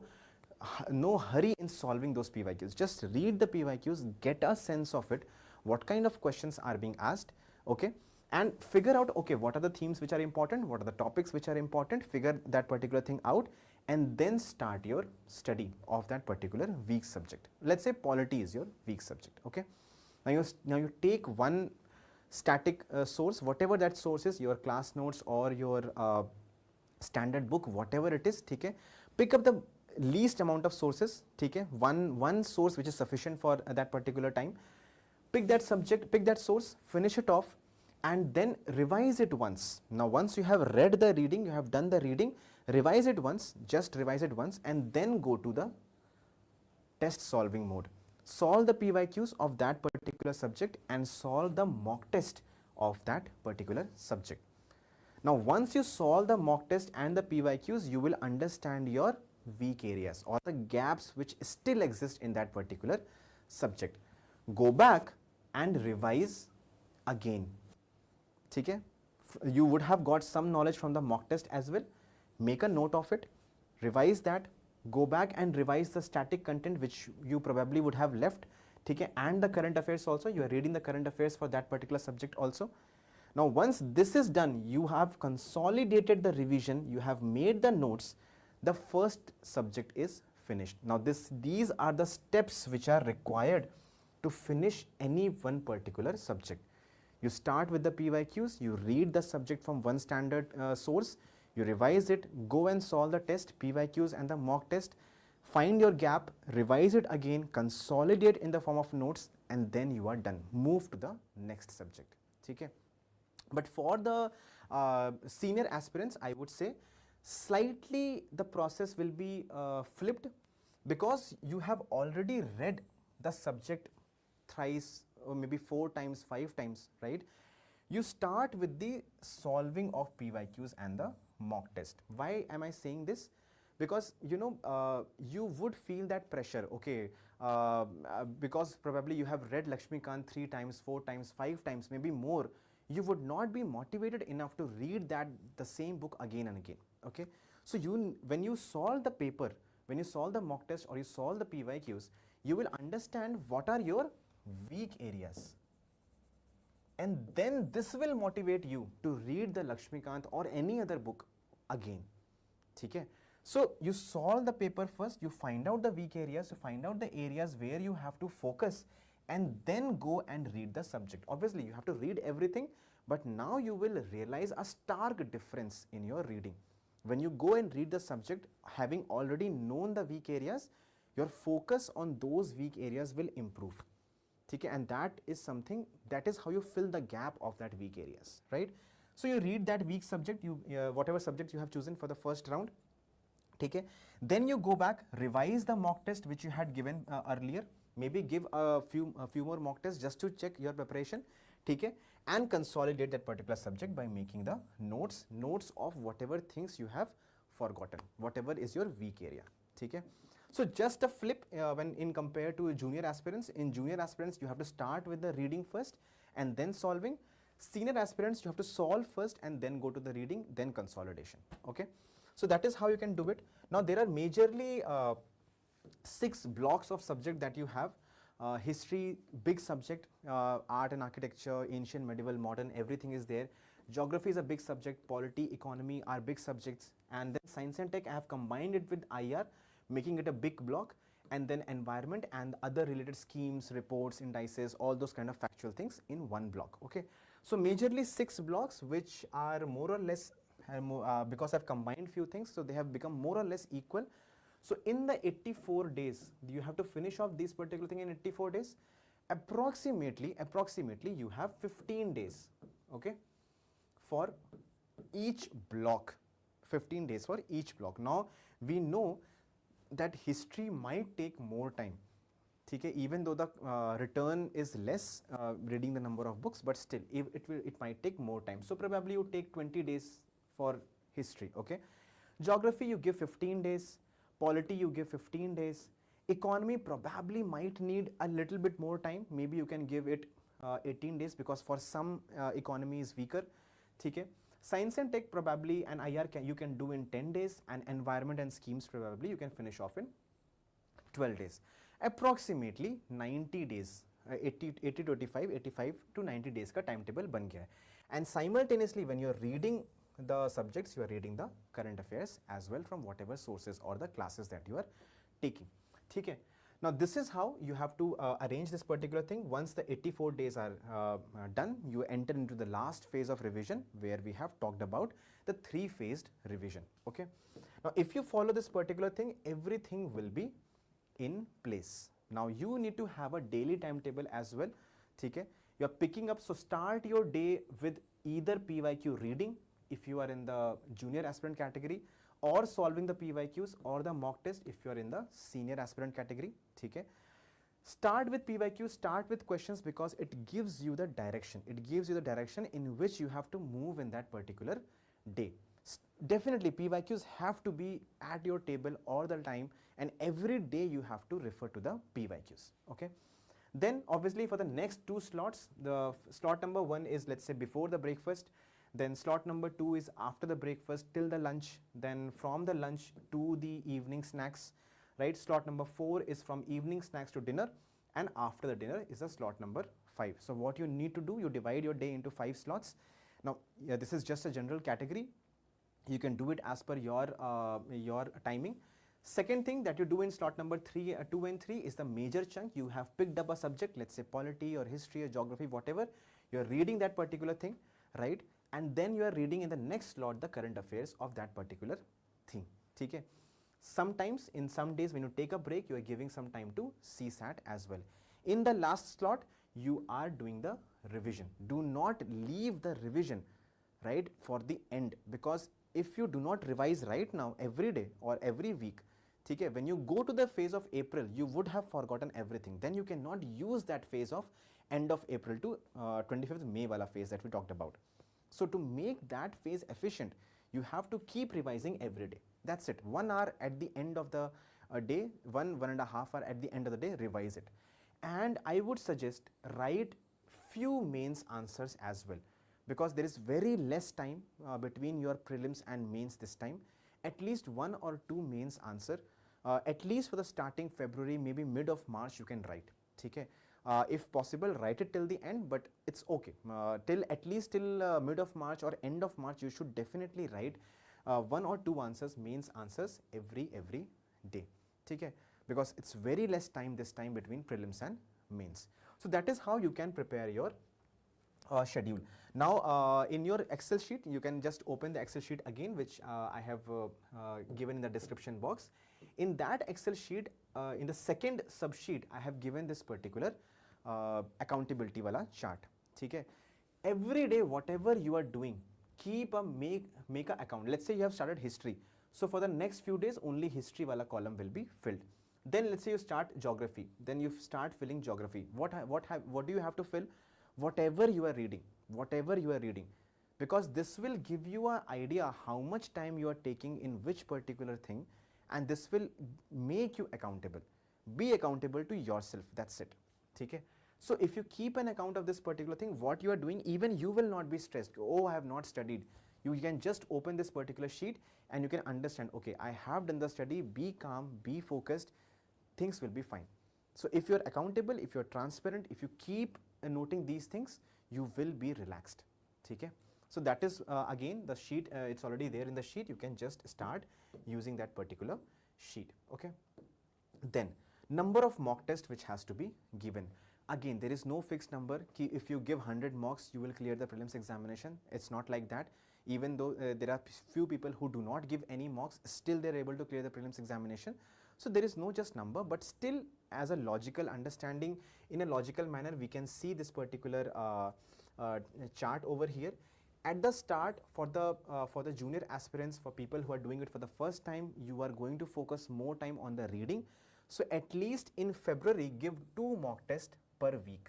hurry in solving those PYQs. Just read the PYQs, get a sense of it, what kind of questions are being asked, okay, and figure out, okay, what are the themes which are important, what are the topics which are important, figure that particular thing out, and then start your study of that particular weak subject. Let's say polity is your weak subject, okay. Now you take one static source, whatever that source is, your class notes or your standard book, whatever it is, okay. Pick up the least amount of sources, okay, one source which is sufficient for that particular time. Pick that subject, pick that source, finish it off, and then revise it once. Now once you have read the reading, you have done the reading, revise it once, just revise it once, and then go to the test solving mode. Solve the PYQs of that particular subject and solve the mock test of that particular subject. Now once you solve the mock test and the PYQs, you will understand your weak areas or the gaps which still exist in that particular subject. Go back and revise again. Okay? You would have got some knowledge from the mock test as well. Make a note of it, revise that, go back and revise the static content which you probably would have left, okay, and the current affairs also. You are reading the current affairs for that particular subject also. Now once this is done, you have consolidated the revision, you have made the notes, the first subject is finished. Now these are the steps which are required to finish any one particular subject. You start with the PYQs, you read the subject from one standard source, you revise it, go and solve the test, PYQs and the mock test, find your gap, revise it again, consolidate in the form of notes, and then you are done. Move to the next subject. Okay? But for the senior aspirants, I would say slightly the process will be flipped, because you have already read the subject thrice or maybe 4 times, 5 times, right? You start with the solving of PYQs and the mock test. Why am I saying this? Because you would feel that pressure, okay, because probably you have read Lakshmikant 3 times, 4 times, 5 times, maybe more. You would not be motivated enough to read the same book again and again, okay. So when you solve the paper, when you solve the mock test or you solve the PYQs, you will understand what are your weak areas, and then this will motivate you to read the Lakshmikant or any other book again. Okay? So you solve the paper first, you find out the weak areas, you find out the areas where you have to focus, and then go and read the subject. Obviously you have to read everything, but now you will realize a stark difference in your reading. When you go and read the subject having already known the weak areas, your focus on those weak areas will improve. Okay, and that is something, that is how you fill the gap of that weak areas, right? So you read that weak subject, whatever subject you have chosen for the first round. Okay, then you go back, revise the mock test which you had given earlier, maybe give a few more mock tests just to check your preparation. Okay, and consolidate that particular subject by making the notes of whatever things you have forgotten, whatever is your weak area. Okay. So just a flip when in compared to junior aspirants. In junior aspirants, you have to start with the reading first and then solving. Senior aspirants, you have to solve first and then go to the reading, then consolidation. Okay. So that is how you can do it. Now there are majorly 6 blocks of subject that you have. History, big subject, art and architecture, ancient, medieval, modern, everything is there. Geography is a big subject, polity, economy are big subjects, and then science and tech I have combined it with IR, making it a big block, and then environment and other related schemes, reports, indices, all those kind of factual things in one block. Okay, so majorly 6 blocks which are more or less because I've combined few things, so they have become more or less equal. So in the 84 days, you have to finish off this particular thing in 84 days. Approximately you have 15 days, okay, for each block. 15 days for each block. Now we know that history might take more time, okay, even though the return is less, reading the number of books, but still it might take more time. So probably you take 20 days for history. Okay, geography you give 15 days, polity you give 15 days, economy probably might need a little bit more time, maybe you can give it 18 days because for some economy is weaker. Okay, science and tech probably and IR you can do in 10 days, and environment and schemes probably you can finish off in 12 days. Approximately 90 days, 80 to 85 to 90 days ka timetable ban gaya hai. And simultaneously when you are reading the subjects, you are reading the current affairs as well from whatever sources or the classes that you are taking. Okay. Now this is how you have to arrange this particular thing. Once the 84 days are done, you enter into the last phase of revision where we have talked about the 3-phased revision. Okay. Now if you follow this particular thing, everything will be in place. Now you need to have a daily timetable as well. Okay. You are picking up, so start your day with either PYQ reading if you are in the junior aspirant category, or solving the PYQs or the mock test if you are in the senior aspirant category. Okay. Start with PYQs, start with questions because it gives you the direction. It gives you the direction in which you have to move in that particular day. Definitely PYQs have to be at your table all the time, and every day you have to refer to the PYQs. Okay. Then obviously for the next 2 slots, the slot number 1 is, let's say, before the breakfast. Then slot number 2 is after the breakfast till the lunch, then from the lunch to the evening snacks, right? Slot number 4 is from evening snacks to dinner, and after the dinner is the slot number 5. So what you need to do, you divide your day into 5 slots. Now this is just a general category. You can do it as per your timing. Second thing that you do in slot number 2 and 3 is the major chunk. You have picked up a subject, let's say polity or history or geography, whatever. You are reading that particular thing, right? And then you are reading in the next slot the current affairs of that particular thing. Okay. Sometimes in some days when you take a break, you are giving some time to CSAT as well. In the last slot, you are doing the revision. Do not leave the revision, right, for the end, because if you do not revise right now every day or every week, okay, when you go to the phase of April, you would have forgotten everything. Then you cannot use that phase of end of April to 25th May wala phase that we talked about. So to make that phase efficient, You have to keep revising every day. That's it. 1 hour at the end of the day, 1.5 hour at the end of the day, revise it. And I would suggest write few mains answers as well, because there is very less time between your prelims and mains this time. At least 1 or 2 mains answer, at least for the starting February, maybe mid of March you can write. Okay? If possible, write it till the end, but it's okay. Till at least till mid of March or end of March, you should definitely write 1 or 2 answers, mains answers every day. Okay? Because it's very less time this time between prelims and mains. So that is how you can prepare your schedule. Now in your Excel sheet, you can just open the Excel sheet again, which I have given in the description box. In that Excel sheet, in the second sub sheet, I have given this particular accountability wala chart. Okay? Every day, whatever you are doing, keep a make a account. Let's say you have started history. So for the next few days, only history wala column will be filled. Then let's say you start geography. Then you start filling geography. What do you have to fill? Whatever you are reading, because this will give you an idea how much time you are taking in which particular thing, and this will make you accountable. Be accountable to yourself. That's it. Okay? So if you keep an account of this particular thing, what you are doing, even you will not be stressed. Oh, I have not studied. You can just open this particular sheet and you can understand, okay, I have done the study. Be calm, be focused. Things will be fine. So if you're accountable, if you're transparent, if you keep noting these things, you will be relaxed. Okay? So that is again the sheet, it's already there in the sheet. You can just start using that particular sheet. Okay? Then number of mock tests which has to be given. Again, there is no fixed number. If you give 100 mocks, you will clear the prelims examination. It's not like that. Even though there are few people who do not give any mocks, still they're able to clear the prelims examination. So there is no just number, but still as a logical understanding, in a logical manner, we can see this particular chart over here. At the start, for the junior aspirants, for people who are doing it for the first time, you are going to focus more time on the reading. So at least in February, give 2 mock tests per week.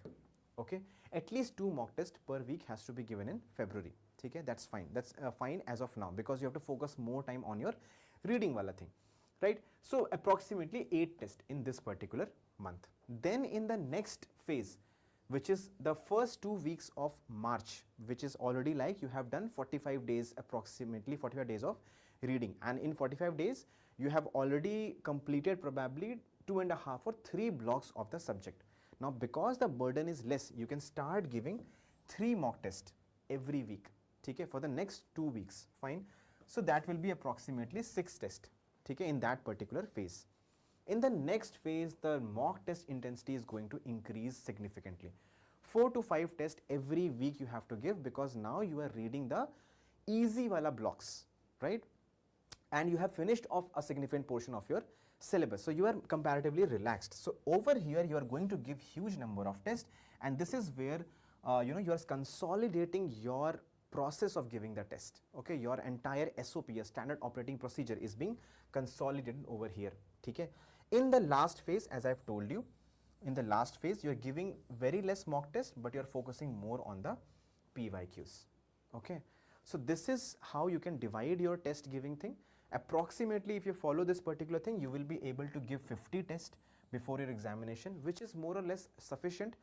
Okay, at least 2 mock tests per week has to be given in February. Okay, that's fine. That's fine as of now, because you have to focus more time on your reading wala thing. Right? So approximately 8 tests in this particular month. Then in the next phase, which is the first 2 weeks of March, which is already like you have done 45 days, approximately 45 days of reading. And in 45 days, you have already completed probably 2.5 or 3 blocks of the subject. Now, because the burden is less, you can start giving 3 mock tests every week. Okay, for the next 2 weeks. Fine. So that will be approximately 6 tests. Okay, in that particular phase. In the next phase, the mock test intensity is going to increase significantly. 4 to 5 tests every week you have to give, because now you are reading the easy wala blocks, right? And you have finished off a significant portion of your syllabus. So you are comparatively relaxed. So over here, you are going to give huge number of tests, and this is where you are consolidating your process of giving the test. Okay, your entire SOP, your standard operating procedure, is being consolidated over here. Okay, in the last phase, as I've told you, in the last phase, you're giving very less mock test, but you're focusing more on the PYQs. Okay, so this is how you can divide your test giving thing. Approximately, if you follow this particular thing, you will be able to give 50 tests before your examination, which is more or less sufficient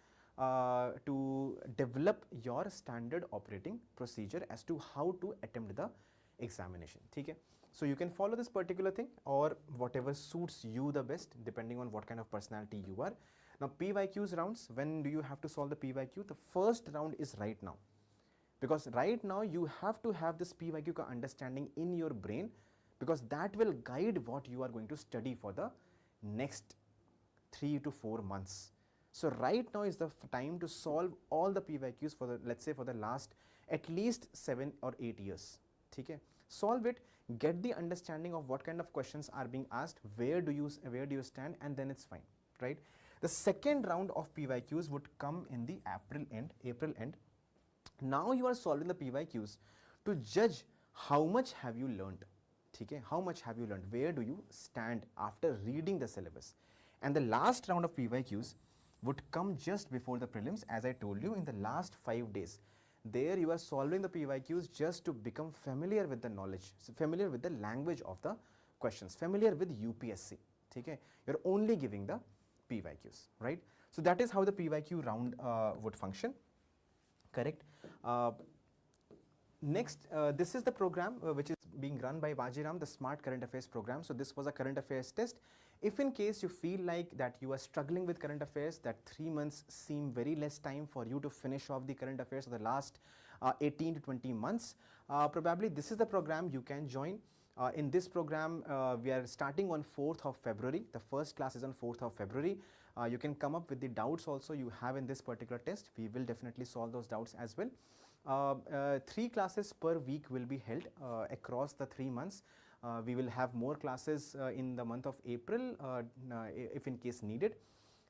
to develop your standard operating procedure as to how to attempt the examination. Okay? So you can follow this particular thing, or whatever suits you the best, depending on what kind of personality you are. Now, PYQs rounds, when do you have to solve the PYQ? The first round is right now, because right now you have to have this PYQ understanding in your brain, because that will guide what you are going to study for the next 3 to 4 months. So right now is the time to solve all the PYQs for the, let's say, for the last at least 7 or 8 years. Okay? Solve it, get the understanding of what kind of questions are being asked, where do you stand, and then it's fine, right? The second round of PYQs would come in the April end. Now you are solving the PYQs to judge how much have you learned. Okay? How much have you learned? Where do you stand after reading the syllabus? And the last round of PYQs would come just before the prelims, as I told you, in the last 5 days. There you are solving the PYQs just to become familiar with the knowledge, familiar with the language of the questions, familiar with UPSC. Okay? You're only giving the PYQs, right? So that is how the PYQ round would function, correct? Next, this is the program which is being run by Vajiram, the Smart Current Affairs program. So this was a current affairs test. If in case you feel like that you are struggling with current affairs, that 3 months seem very less time for you to finish off the current affairs of the last 18 to 20 months, probably this is the program you can join. In this program, we are starting on 4th of February. The first class is on 4th of February. You can come up with the doubts also you have in this particular test. We will definitely solve those doubts as well. 3 classes per week will be held across the 3 months. We will have more classes in the month of April if in case needed.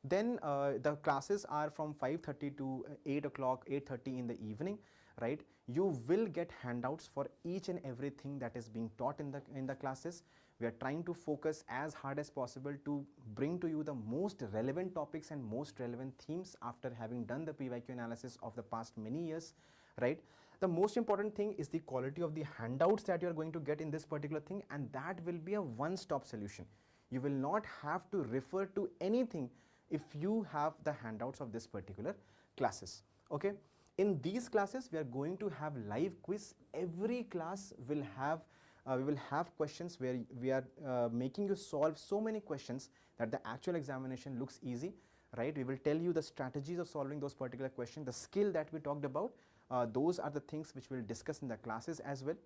Then the classes are from 5:30 to 8 o'clock, 8:30 in the evening, right? You will get handouts for each and everything that is being taught in the classes. We are trying to focus as hard as possible to bring to you the most relevant topics and most relevant themes after having done the PYQ analysis of the past many years, right? The most important thing is the quality of the handouts that you are going to get in this particular thing, and that will be a one-stop solution. You will not have to refer to anything if you have the handouts of this particular classes, okay? In these classes, we are going to have live quiz. Every class will have we will have questions where we are making you solve so many questions that the actual examination looks easy, right? We will tell you the strategies of solving those particular questions, the skill that we talked about. Those are the things which we'll discuss in the classes as well.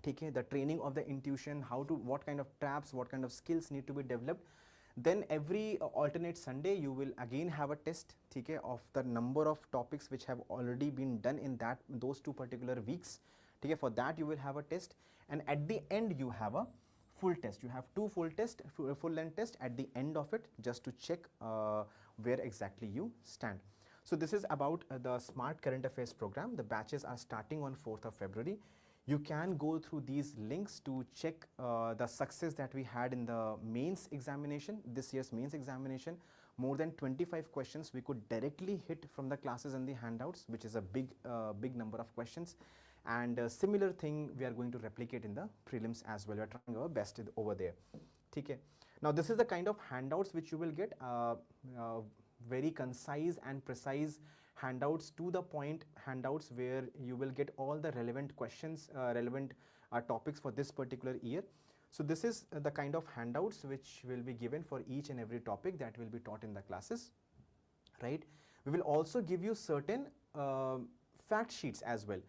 Okay, the training of the intuition, what kind of traps, what kind of skills need to be developed. Then every alternate Sunday you will again have a test, okay, of the number of topics which have already been done in those 2 particular weeks. Okay, for that you will have a test, and at the end you have a full test. You have 2 full length tests at the end of it, just to check where exactly you stand. So this is about the Smart Current Affairs program. The batches are starting on 4th of February. You can go through these links to check the success that we had in the mains examination, this year's mains examination. More than 25 questions we could directly hit from the classes and the handouts, which is a big number of questions. And a similar thing we are going to replicate in the prelims as well. We are trying our best over there. Okay. Now this is the kind of handouts which you will get. Very concise and precise handouts, to the point handouts, where you will get all the relevant questions, relevant topics for this particular year. So this is the kind of handouts which will be given for each and every topic that will be taught in the classes, right? We will also give you certain fact sheets as well.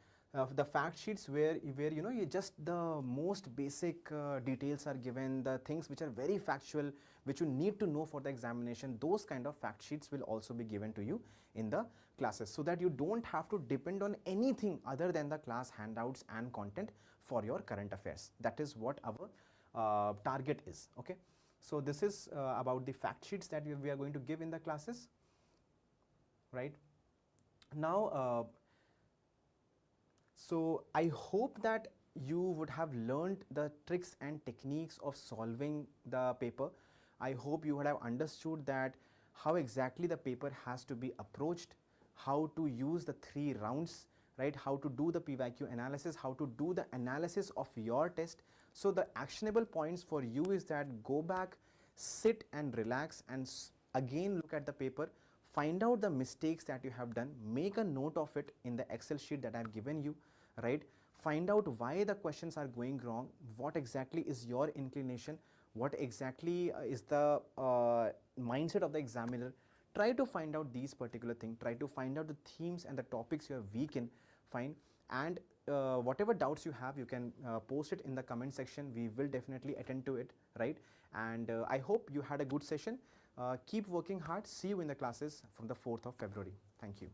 The fact sheets where you know, just the most basic details are given, the things which are very factual, which you need to know for the examination. Those kind of fact sheets will also be given to you in the classes, so that you don't have to depend on anything other than the class handouts and content for your current affairs. That is what our target is, okay? So this is about the fact sheets that we are going to give in the classes, right? Now, so I hope that you would have learned the tricks and techniques of solving the paper. I hope you would have understood that how exactly the paper has to be approached, how to use the 3 rounds, right? How to do the PYQ analysis, how to do the analysis of your test. So the actionable points for you is that go back, sit and relax, and again look at the paper. Find out the mistakes that you have done, make a note of it in the Excel sheet that I have given you, right? Find out why the questions are going wrong, what exactly is your inclination, what exactly is the mindset of the examiner. Try to find out these particular things, try to find out the themes and the topics you are weak in, fine. And whatever doubts you have, you can post it in the comment section. We will definitely attend to it, right? And I hope you had a good session. Keep working hard. See you in the classes from the 4th of February. Thank you.